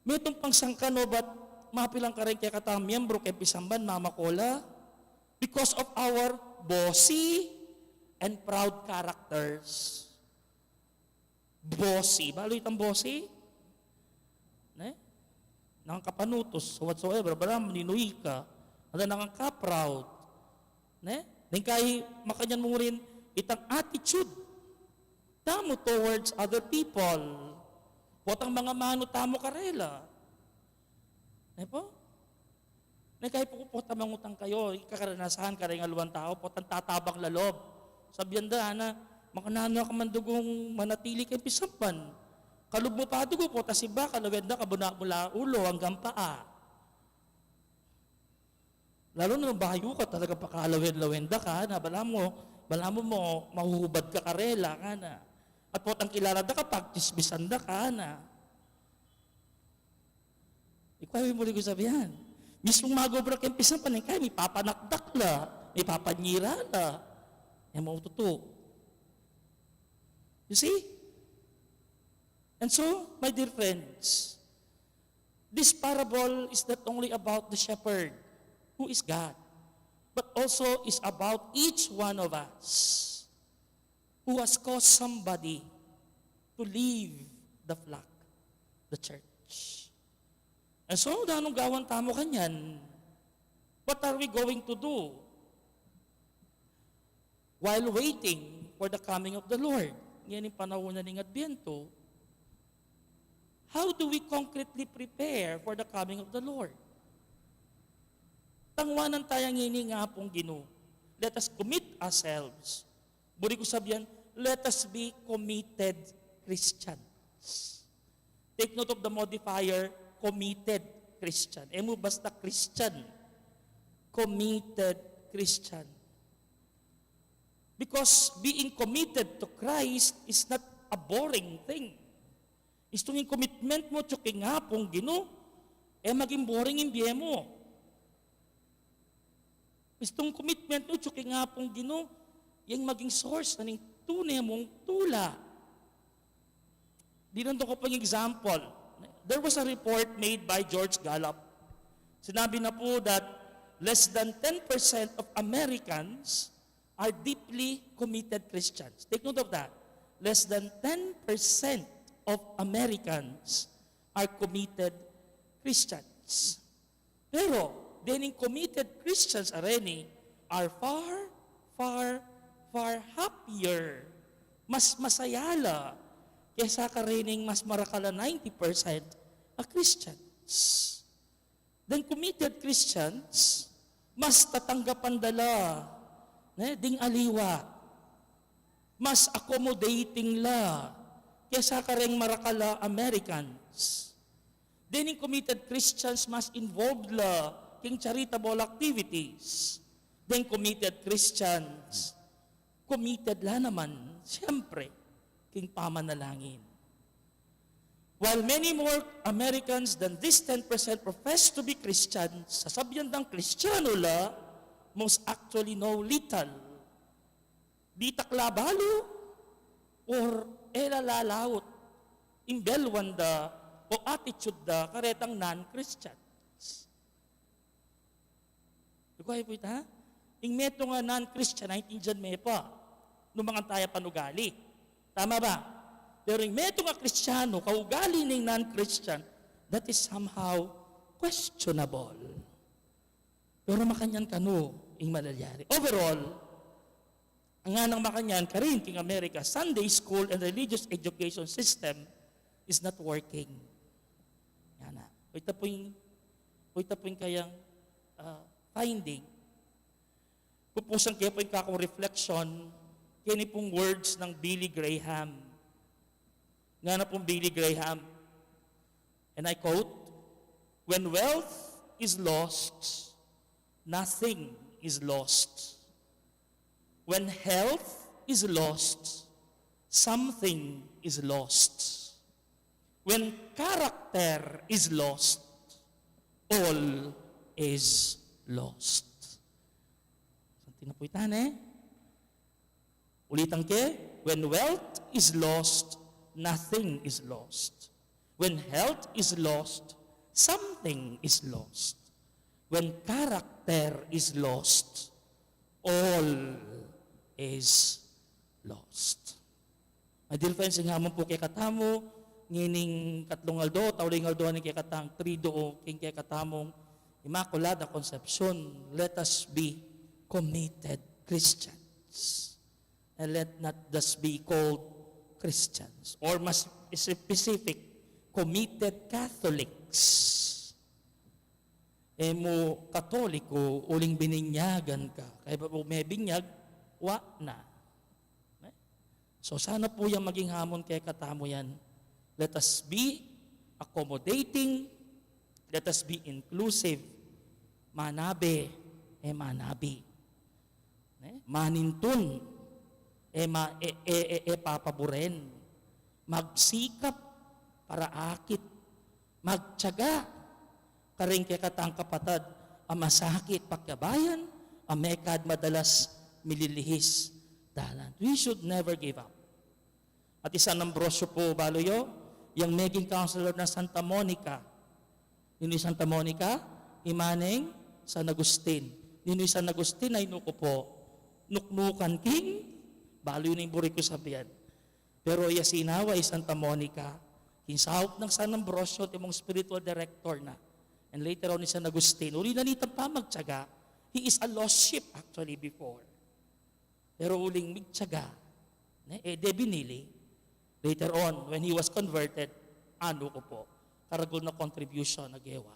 Speaker 7: Metong pangsangkano ba't mapilang ka rin kaya katang miyembro kay pisamban, mama kola? Because of our bossy and proud characters. Bossy. Balo itang bossy? Nang kapanutos, whatsoever, baram, ninuy ka, ada nang ka-proud. Nang kay makanyan mo rin itang attitude tamo towards other people. Potang mga mano tamo karela. Po? Kay po tamangutang kayo, ikakaranasahan ka rin aluang tao, potang tatabang lalob. Sabihan da na, makanano ka man dugong manatili kay pisampan. Kalub mo pa dugo po, tas iba, kalawenda ka mula ulo hanggang paa. Lalo na bahayo ka, talaga pakalawenda ka na, bala mo mahuhubad ka karela ka na. At po ang kilala da kapag chismisan da ka na. Ikaw mo rin ko sabihan. Mismong magobra kang pisang paningkay, may papanakdak la, may papanyira la. Yan mo totoo. You see? And so, my dear friends, this parable is not only about the shepherd, who is God, but also is about each one of us who has caused somebody to leave the flock, the church. And so, anong gawan tamo kanyan? What are we going to do while waiting for the coming of the Lord? Ngayon yung panahon na ng Adbyento, how do we concretely prepare for the coming of the Lord? Tangwanan tayong ngini nga pong Ginoo. Let us commit ourselves. Buri ko sabihan, let us be committed Christians. Take note of the modifier, committed Christian. Emo basta Christian. Committed Christian. Because being committed to Christ is not a boring thing. Istong yung commitment mo, tsuking nga pong Ginoo, maging boring yung biye mo. Istong commitment mo, tsuking nga pong Ginoo, yung maging source na ng tunay mong tula. Dinanto ko pang example. There was a report made by George Gallup. Sinabi na po that less than 10% of Americans are deeply committed Christians. Take note of that. Less than 10% of Americans are committed Christians. Pero, dining committed Christians are far happier. Mas masayala kaysa karining mas marakala 90% a Christians. Then committed Christians, mas tatanggapan dala, ding aliwa, mas accommodating la, kaysa karing marakala Americans. Then committed Christians, mas involved la, king charitable activities. Then committed Christians, committed la naman, siyempre, king pamanalangin. While many more Americans than this 10% profess to be Christians, sasabihan ng Kristiyano la, most actually know little. Di taklabalo or elalalaot, imbelwan da o attitude da karetang non-Christians. Ikaw po ita, ing meto nga non-Christian, ay tindiyan me pa, nung mga taya panugali. Tama ba? Pero yung meto nga Kristiyano, kaugali ng non-Christian, that is somehow questionable. Pero makanyan kano yung malalyari. Overall, ang nga nang makanyan, karin king America, Sunday school and religious education system is not working. Yan na. Ito po yung kayang finding. Pupusan kayo po yung kakong reflection, kini pong words ng Billy Graham. Nga na pong Billy Graham. And I quote, "When wealth is lost, nothing is lost. When health is lost, something is lost. When character is lost, all is lost." Tinapuitan Ulitan ke, when wealth is lost, nothing is lost. When health is lost, something is lost. When character is lost, all is lost. My dear friends, nga mo po kay katamo, ngining katlong aldo, tawling aldo ni kay katang trido, king kay katamong Immaculada Concepcion, let us be committed Christians. And let not just be called Christians, or mas specific, committed Catholics. Mo Katoliko, uling bininyagan ka. Kaya pa po may binyag, wa na. So sana po yung maging hamon kay katamo yan. Let us be accommodating, let us be inclusive, manabe, manabi. Manintun, papaburen. magsikap para akit, magtiyaga, karing katang kapatad, ang masakit pakyabayan, ang mekad madalas mililihis dalan. We should never give up. At isa ng brosyo po, baloyo, yung maging counselor ng Santa Monica. Nino Santa Monica, imaneng San Agustin. Nino San Agustin ay nuko po, nuknukan king, baloy ng buri ko sabihan. Pero iya sinawa ay Santa Monica, kinsahop ng San Ambrosio, timong spiritual director na. And later on ni San Agustin, uli na nitang pa magtyaga. He is a lost sheep actually before. Pero uling magtyaga, de binili. Later on, when he was converted, ano ko po, karagol na contribution na gewa,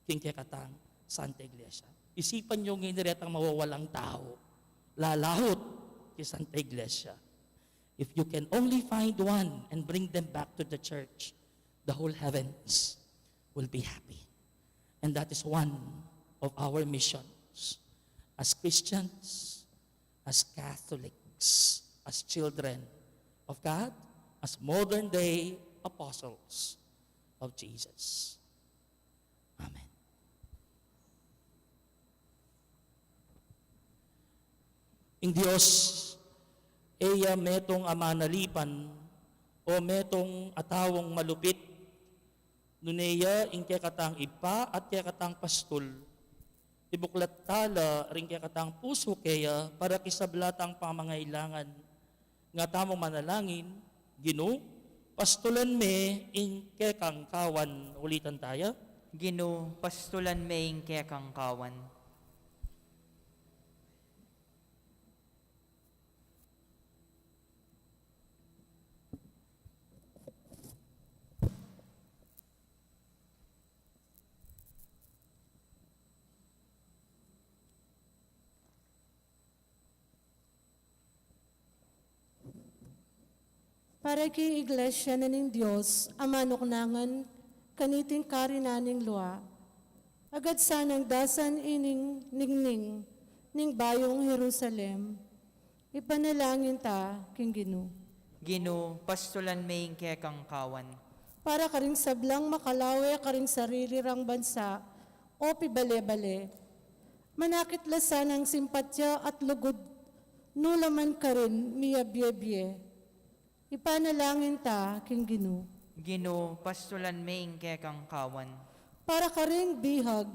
Speaker 7: king katang Santa Iglesia. Isipan nyo ngayon ang mawawalang tao, lalahot kay Santa Iglesia. If you can only find one and bring them back to the church, the whole heavens will be happy. And that is one of our missions as Christians, as Catholics, as children of God, as modern-day apostles of Jesus. Amen. In Diyos, iya metong amanalipan o metong atawong malupit, nuneya ing kaya katang ipa at kaya katang pastol, ibuklat tala ring kaya katang puso kaya para kisablatang pamangailangan, nga tamong manalangin, Gino, pastulan me ing kaya kang kawan, ulitan tayo.
Speaker 6: Gino, pastulan maing kekang kawan.
Speaker 4: Para kay iglesia na ning Diyos, amanoknangan, kaniting karinaning lua. Agad sanang dasan ining ningning, ning bayong Jerusalem. Ipanalangin ta, king Gino.
Speaker 6: Gino, pastulan maing kekang kawan.
Speaker 4: Para karing sablang makalawe, karing sarili rang bansa, o pibale-bale. Manakit lasan ang simpatya at lugod, nulaman ka rin, miya biye-biye. Ipanalangin ta, king Gino.
Speaker 6: Gino, pastulan maing kekang kawan.
Speaker 4: Para karing bihag,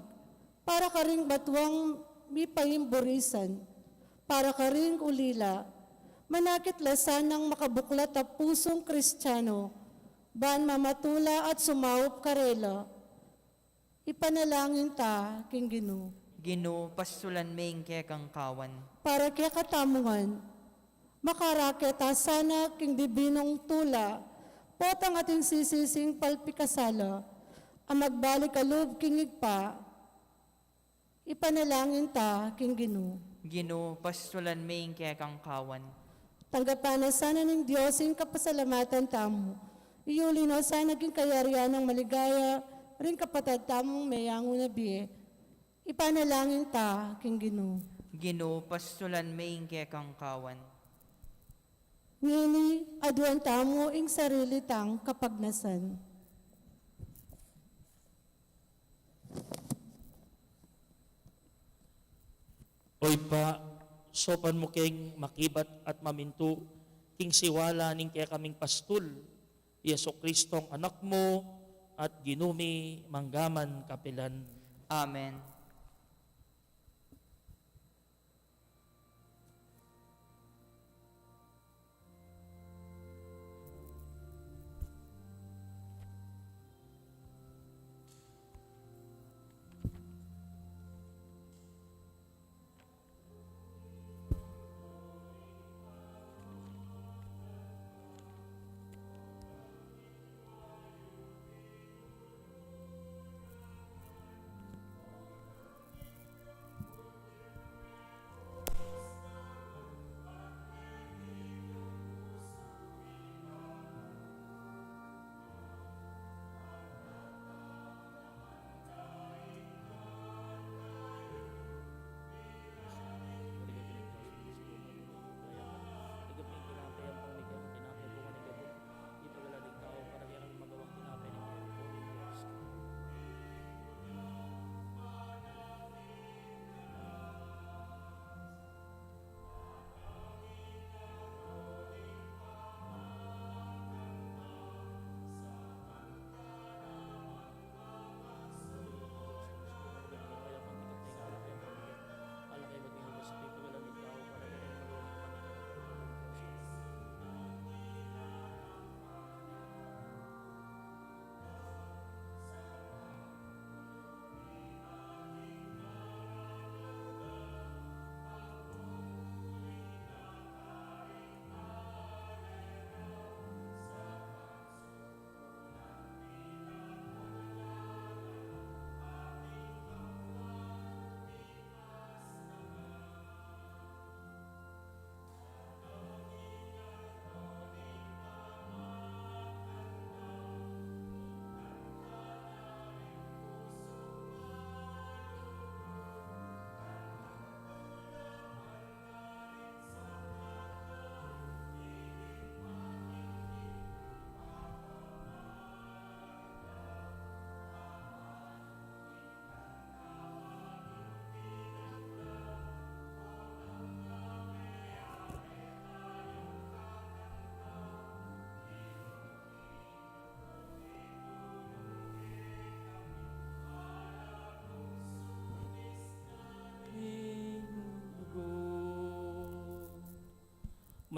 Speaker 4: para karing batuang mipahimburisan, para karing ulila, manakit lasan ng makabuklat at pusong Kristiyano, baan mamatula at sumaup karela. Ipanalangin ta, king Gino.
Speaker 6: Gino, pastulan maing kekang kawan.
Speaker 4: Para kaya katamungan, makaraketa sana king dibinong tula, potang ating sisising palpikasala, ang magbalik alub king igpa, ipanalangin ta king Gino.
Speaker 6: Gino, pastulan maing kekang kawan.
Speaker 4: Tanggapan na sana ng Diyos yung kapasalamatan tamo. Iyuli na sana naging kayarian ng maligaya, rin kapatad tamong mayango na biye. Ipanalangin ta king Gino.
Speaker 6: Gino, pastulan maing kekang kawan.
Speaker 4: Ngini, aduan tamo ing sarili tang kapagnasan.
Speaker 7: Oy pa, sopan mo king makibat at mamintu, king siwala ning kaya kaming pastul, Yeso Kristong anak mo, at ginumi manggaman kapilan.
Speaker 6: Amen.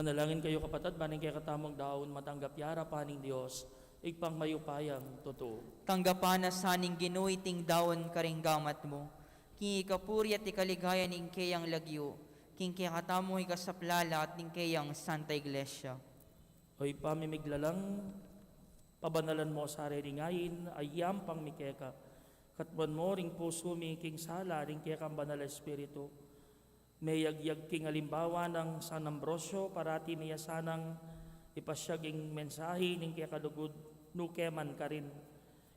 Speaker 7: Manalangin kayo kapatid, baning kaya katamong daon, matanggap yara paning Diyos, igpang mayupayang totoo.
Speaker 6: Tanggapan na saning ginuiting daon karinggamat mo. King ikapuri at ikaligaya ning kayang lagyo. King kaya katamo ikasaplala at ning kayang Santa Iglesia.
Speaker 7: Hoy pamimiglalang, pabanalan mo sa ngayin, ayam pang mikeka. Katban mo ring puso mi king sala, ring kaya kang banal espiritu. May yagyag king alimbawa ng San Ambrosio, parati may sanang ipasyaging mensahe ning kaya kadugod, nukeman ka rin.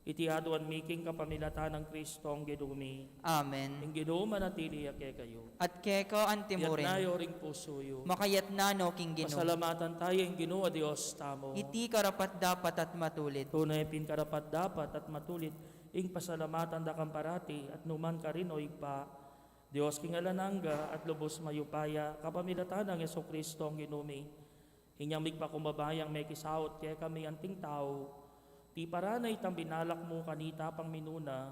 Speaker 7: Iti aduan making kapamilata ng Kristo ang gidumi.
Speaker 6: Amen.
Speaker 7: Ang ginuman at tiliyak kayo.
Speaker 6: At keka
Speaker 7: Yat
Speaker 6: antimurin.
Speaker 7: nayo ring puso yo.
Speaker 6: Makayat na no king Ginoo.
Speaker 7: Pasalamatan tayo ang Ginoo Dios tamo.
Speaker 6: Iti karapat dapat at matulid.
Speaker 7: Tunay pinkarapat dapat at matulit. Ing pasalamatan da kang parati at numan ka rin o pa. Dios king alananga at lubos mayupaya. Kapamilatan ng Yeso Kristo ang ginumi. Inyang migpakumabayang may kisaot kaya kami anting tao. Ti paranay tang binalak mo kanita pang minuna,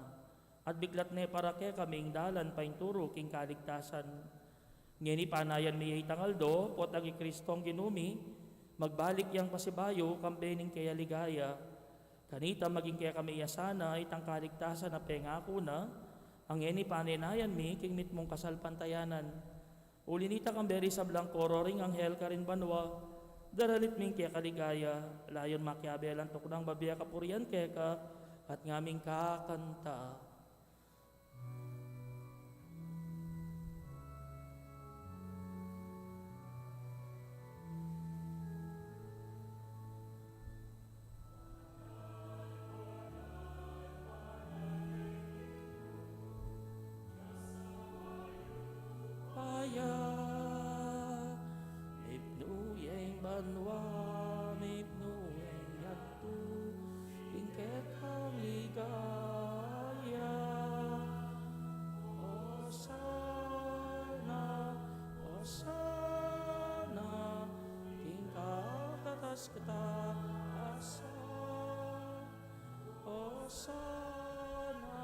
Speaker 7: at biglat ne para kaya kaming dalan painturo king kaligtasan. Ngeni panayan mi tangaldo, pot agi Kristong ginumi, magbalik yang pasibayo, kambening kaya ligaya. Kanita maging kaya kami yasana, itang kaligtasan na pengako na, ang ngeni panenayan mi, king mit mong kasalpantayanan. Ulinita kang beri sa blangkoro, ring anghel ka rin banwa, daralit ming kaya kaligaya, layon makiabelan tukdang babiya kapurian kaya ka, at ngaming kakanta. Paya, ipnuyeng banwa, ipnuyeng yatu, ingket kang ligaya. Osana, tingkat atas ketaasa. Osana,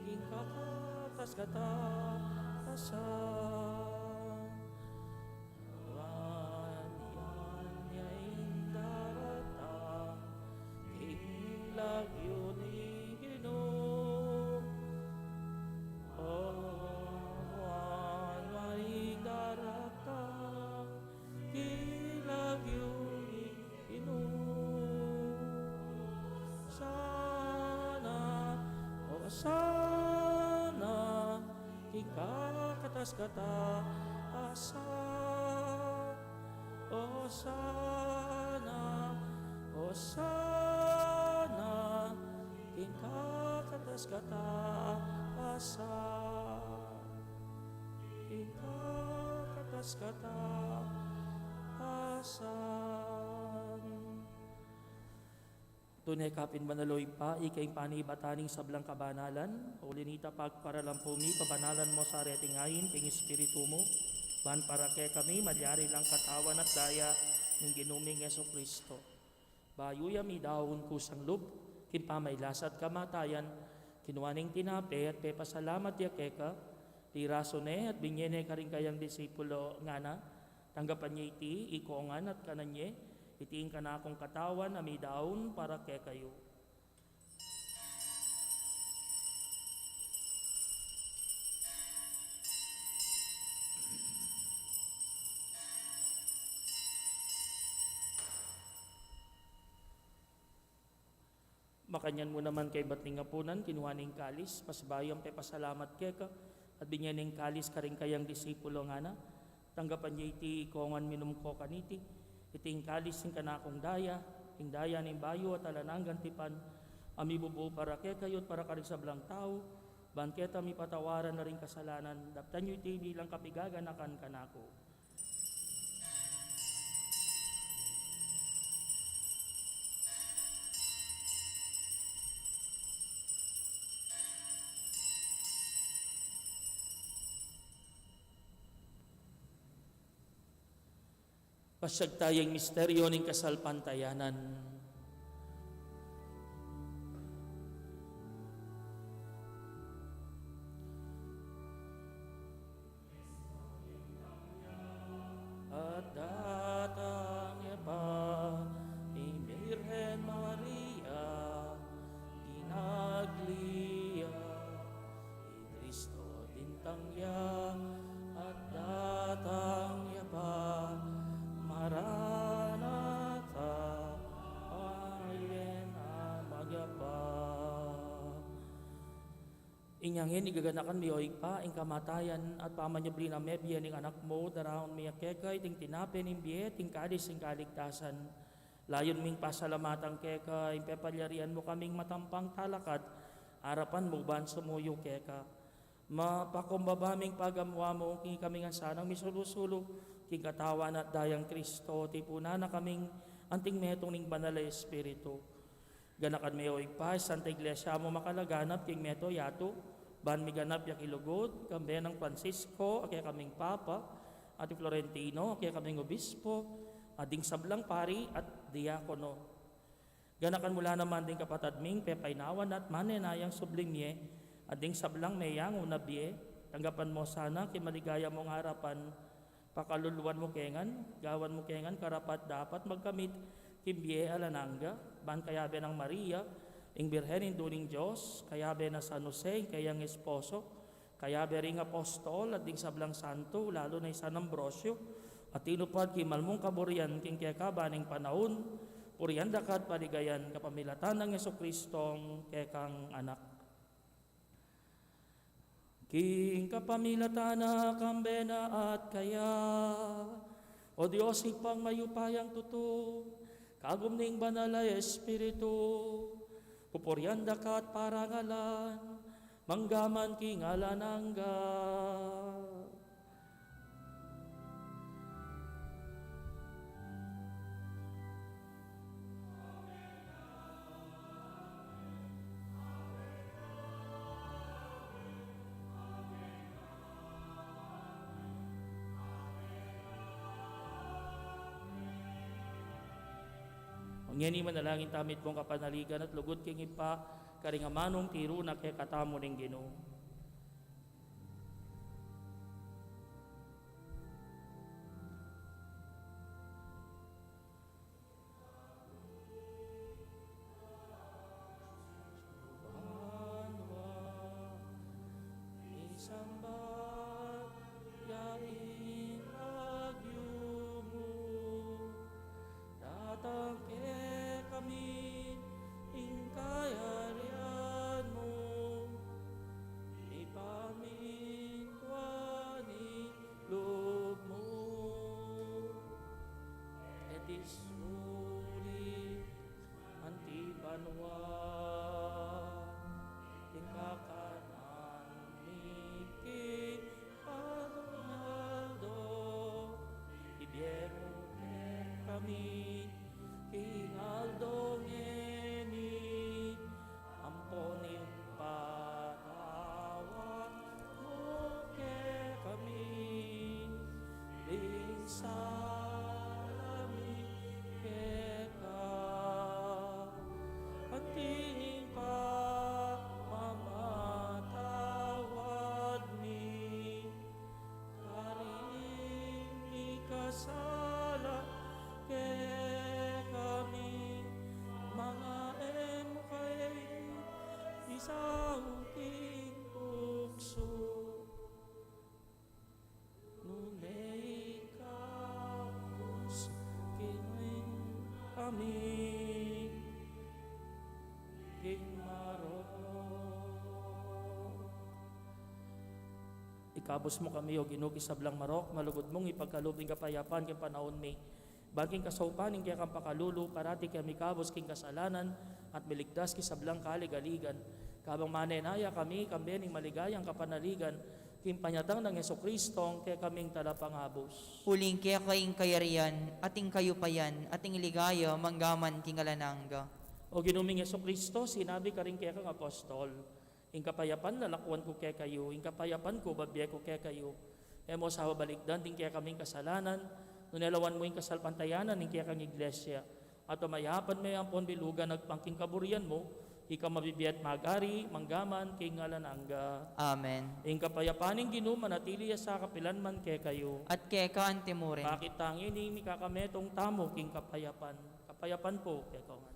Speaker 7: tingkat atas ketaasa. Sana ikakatas kata asa. Osana ikakatas kata asa. Ikakatas kata asa. Tunay kapin manaloy pa, ikay panibataning sablang kabanalan, ulinita pagparalampumi, pabanalan mo sa aretingayin, king espiritu mo, ban para kay kami, malyari lang katawan at daya, ng ginuming Yeso Kristo. Bayuya mi daon kusang lub, kimpamay lasat kamatayan, kinuaning tinape at pepasalamat ya keka, ti rasone at binyene ka rin kayang disipulo nga na, tanggapan niya iti, ikoongan at kananye, itiin ka na akong katawan na may daon para kay kayo. Makanyan mo naman kay Batning Apunan, kinuhaning kalis, pasbayang pepasalamat keka, at binyaning kalis ka rin kayang disipulo nga na, tanggapan niya iti ikoongan minum ko kaniti, iting kalis ng kanakong daya, ing daya ng bayo at alanang gantipan, ami bubu para kaya kayo't para karig sa blang tao, bangketa mi patawaran na rin kasalanan, daptan nyo iti bilang kapigaganakan kanako. Pasyag tayong misteryo ng kasalpantayanan. Birhen Maria, ginaglia, Kristo dintangya, at datang yaba, Maranatha, ayen magyapa. Inyangin igaganakan mi oig pa, ing kamatayan at pamanyabli na mebyen ing anak mo, daraon mi akekay, ting tinapen ing biye, ting kadis ing kaligtasan. Layon ming pasalamatang keka, ing pepalyarian mo kaming matampang talakad, harapan mo ban sumuyo keka. Mapakumbabaming pagamwa mo, king kaming sanang misulusulo, king katawan at dayang Kristo, tipuna na kaming anting metong ning banal na Espiritu. Ganakan may oig pa, Santa Iglesia mo makalaganap, king meto yato, ban mi ganap yak ilugod, kambe ng Francisco, kaya kaming Papa, at Florentino, kaya kaming Obispo, ading sablang pari at diakono. Ganakan mula naman din kapatad ming pepainawan at manenayang sublimye, ading sablang mayang unabye, tanggapan mo sana kay maligaya mong harapan, pakaluluan mo kengan, gawan mo kengan, karapat dapat magkamit, kimbye alananga, ban kayabe ng Maria, ing Birhen induning Diyos, kayabe na San Jose, kayang esposo, kayabe ring apostol, at ding sablang santo, lalo na San Ambrosio, at tinupad kimalmong kaburian, king keka baning panahon, purian dakat paligayan, kapamilatan ng Jesucristong kekang anak. King kapamilatan na kambena at kaya, o Diyos ipang mayupayang tuto, kagum ning banal na Espiritu, pupuryanda ka at parangalan, manggaman king alanangga. Ngeni manalangin tamit mong kapanaligan at lugod king ipa karingamanong tiro na kay katamo ning Ginoo. Sulit antibanwa tingkakanan miki Arnaldo ibiemo kami Kinaldo ngeni amponi patawa mo ke kami lingsa sala ke kami mga emukay isauting tukso nunay kapos kinin kami kinmaro. Ikabos mo kami o Ginoo sablang marok, malugod mong ipagkaloob ng kapayapan king panahon mi. Baging kasaupaning kaya kang pakalulu, parati kami kabos king kasalanan at miligdas kisablang kaligaligan. Kabang manenaya kami, kambening maligayang kapanaligan, king panyatang ng Jesucristong kaya kaming talapangabos.
Speaker 6: Huling kaya kaing kayarian, ating kayupayan, ating ligaya, manggaman king alanangga.
Speaker 7: O Ginoong Jesucristo, sinabi ka rin kaya kang apostol, ing kapayapan lalakwan ko kaya kayo, ing kapayapan ko babye ko kaya kayo. Emo sa balikdan, ting kaya kaming kasalanan, nunelawan mo ing kasalpantayanan, ing kaya kang iglesia. At umayapan may ampon bilugan, nagpangking kaburian mo, ikaw mabibiyat magari, manggaman, king alanangga.
Speaker 6: Amen.
Speaker 7: Ing kapayapaning Ginoo, manatili sa kapilan man kaya kayo.
Speaker 6: At kaya ka antimurin.
Speaker 7: Bakit tangin ni kakametong tamo, king kapayapan. Kapayapan po, kaya kawan.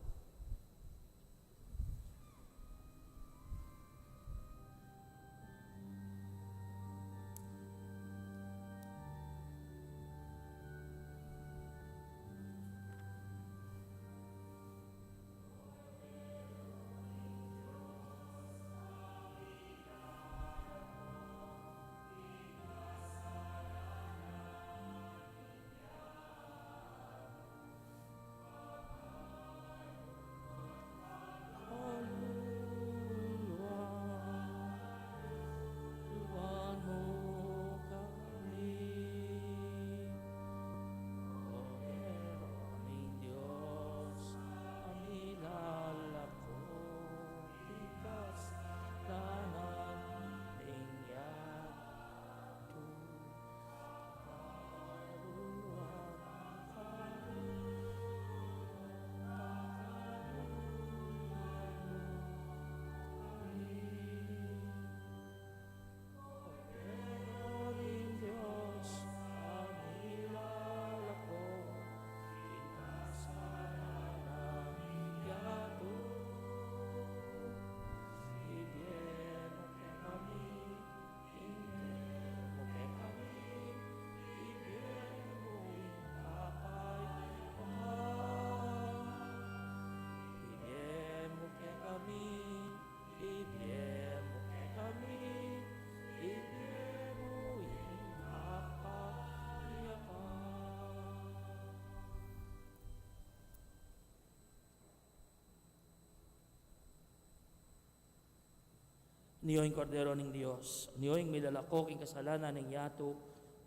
Speaker 7: Niyo'y kordero ng Diyos, niyo'y milalako king kasalanan ng yato,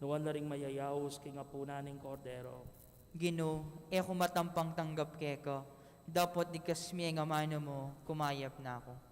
Speaker 7: nuwan na ring mayayaos king apuna ng kordero.
Speaker 6: Gino, eko matampang tanggap keka, dapat di kasmi ang amano mo, kumayap na ako.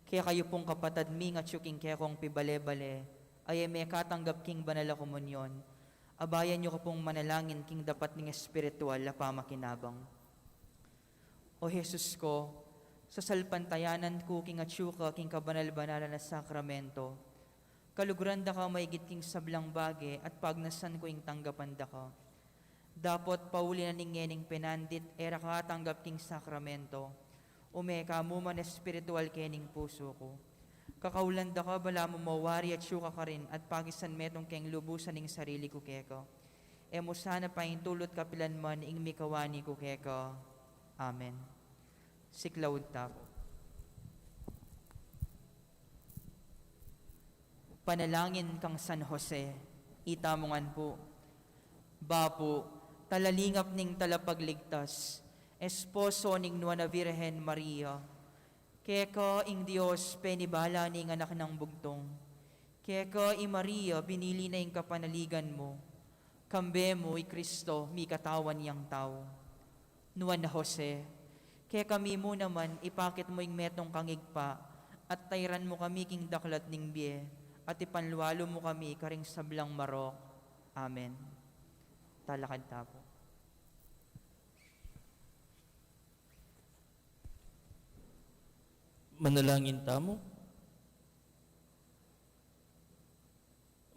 Speaker 6: Kaya kayo pong kapatad mi nga tsuking kekong pibale-bale, ay may katanggap king banala komunyon, abayan nyo ka pong manalangin king dapat ning espiritual la pamakinabang. O Jesus ko, sa salpantayanan ko king atsuka king kabanal-banala na sakramento, kaluguran da ka maigit king sablang bage at pagnasan ko ing tanggapan da ka. Dapat pauli na ningening penandit era ka tanggap king sakramento, umeka mo man espiritual kening puso ko. Kakaulan da ka bala mo mawari at syuka ka rin at pagisan metong keng lubusan ning sarili ko keka. E mo sana pa tulot kapilan man ing mikawani ko keka. Amen. Siklawud tapo. Panalangin kang San Jose, itamongan po. Bapo, talalingap ning talapagligtas, esposo ning Nuana Virgen Maria, keka ing Dios penibala ning anak ng bugtong, keka i Maria binili na ing kapanaligan mo, kambe mo i Kristo mi katawan yang tao. Nuana Jose, kaya kami mo naman ipakit mo ing metong kangigpa, at tayran mo kami king daklat ning biye, at ipanluwalo mo kami karing sablang marok. Amen. Talakad tapo.
Speaker 7: Manalangin tamo.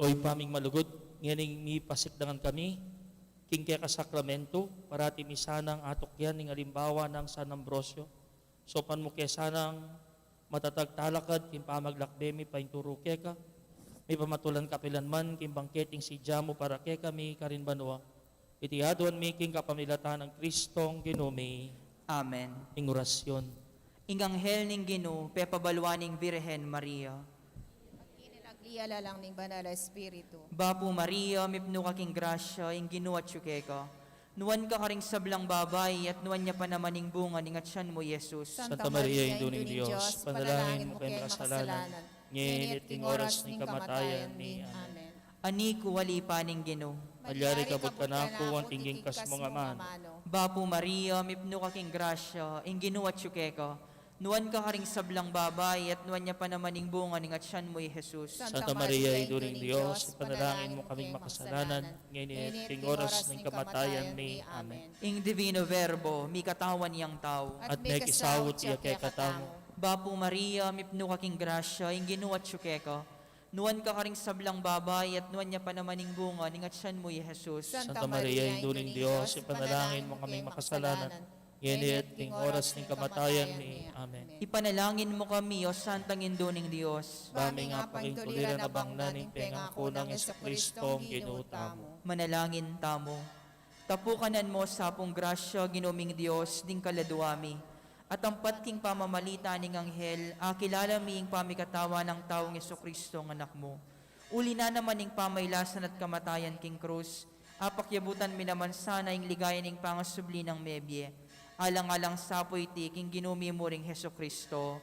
Speaker 7: Oy paming malugod, nganing mi pasikdangan kami, king kaya ka sakramento, parati mi sanang atok yan, ng alimbawa ng San Ambrosio. Sopan mo kaya sanang matatagtalakad, king pamaglakbe mi painturo kaya ka, may pamatulan kapilan man, king bangketing si Jamo para kaya kami karin banwa. Itihaduan mi king kapamilatan ng Kristong ginumi,
Speaker 6: Amen.
Speaker 7: ing orasyon.
Speaker 6: Inganghel ning Ginoo, pepabalwaning Birhen Maria.
Speaker 5: Kinalagliala lang ning Banal na Espiritu.
Speaker 6: Bapo Maria, mipno kaking grasya, ing Ginoo at syukeka. Nuwan ka karing sablang babay, at nuwan niya pa naman ing bunga ning atyan mo, Jesus.
Speaker 7: Santa Maria, Indun ng Diyos, panalangin mo kayong makasalanan, ngayon at ing oras ng kamatayan ni Amen.
Speaker 6: Ani kuwali pa ning Ginoo.
Speaker 7: Alyari kabot ka na ako, ang tinging kas mga man.
Speaker 6: Bapo Maria, mipno kaking grasya, ing Ginoo at syukeka. Nuwan ka karing sablang babay, at nuwan niya pa naman ing bunga ning atyan mo, Jesus.
Speaker 7: Santa Maria, Indun ng Diyos, panalangin mo kaming makasalanan, ngayon at ing oras ng kamatayan ni Amen.
Speaker 6: Ing Divino Verbo, mi katawan yang tao.
Speaker 7: At may kisawot siya kay katamo.
Speaker 6: Bapo Maria, mipno kaking grasya, ing Ginoo at syukeka. Nuwan ka karing sablang babay, at nuwan niya pa naman ing bunga ning atyan mo, Jesus.
Speaker 7: Santa Maria, Indun ng Diyos, panalangin mo kaming makasalanan, ngayon at ing oras ng kamatayan ni Amen.
Speaker 6: Ipanalangin mo kami, o Santang Indo ning Dios.
Speaker 7: Bami nga pakingtuliran na bang naning pengako ng Jesucristo ang ginutamo.
Speaker 6: Manalangin tamo. Tapukanan mo sa pong grasya, ginuming Dios, ding kaladuami. At ang patking pamamalita ning anghel, akilala mi ing pamikatawa ng taong Jesucristo ang anak mo. Uli na naman ing pamaylasan at kamatayan king krus, apakyabutan mi naman sana ing ligayan ing pangasubli ng mebye. Alang-alang sapoy ti king ginumi mo ring Jesucristo,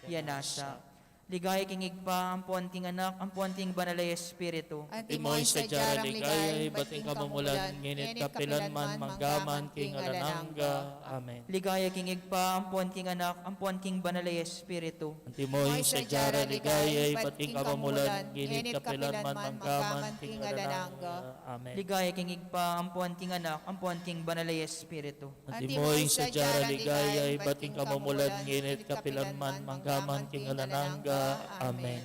Speaker 6: yanasa. Ligaya king igpa, ang puanting anak, ang puanting banalay espiritu.
Speaker 7: Timoy sa jarang ligaya, bating kamamulan, nginit kapilan man manggaman, king alananga. Amen.
Speaker 6: Ligaya king igpa, ang puanting anak, ang puanting banalay espiritu.
Speaker 7: Timoy sa jarang ligaya, bating kamamulan, nginit kapilan man manggaman, king alananga. Amen.
Speaker 6: Ligaya king igpa, ang puanting anak, ang puanting banalay espiritu.
Speaker 7: Timoy sa jarang ligaya, bating kamamulan, nginit kapilan man manggaman, king alananga. Amen.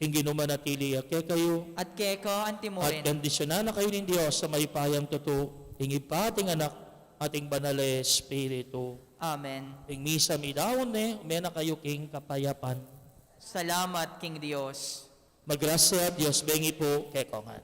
Speaker 7: Hindi numanatili kaya kayo
Speaker 6: At keka,
Speaker 7: at
Speaker 6: antimurin.
Speaker 7: kondisyonan na kayo ng Diyos sa may payang totoo, hingi pa ating anak, ating banal na Espiritu.
Speaker 6: Amen.
Speaker 7: Ing misa midawon umena kayo king kapayapan.
Speaker 6: Salamat, King Dios.
Speaker 7: Magrasya, Diyos bengi po, kay kongan.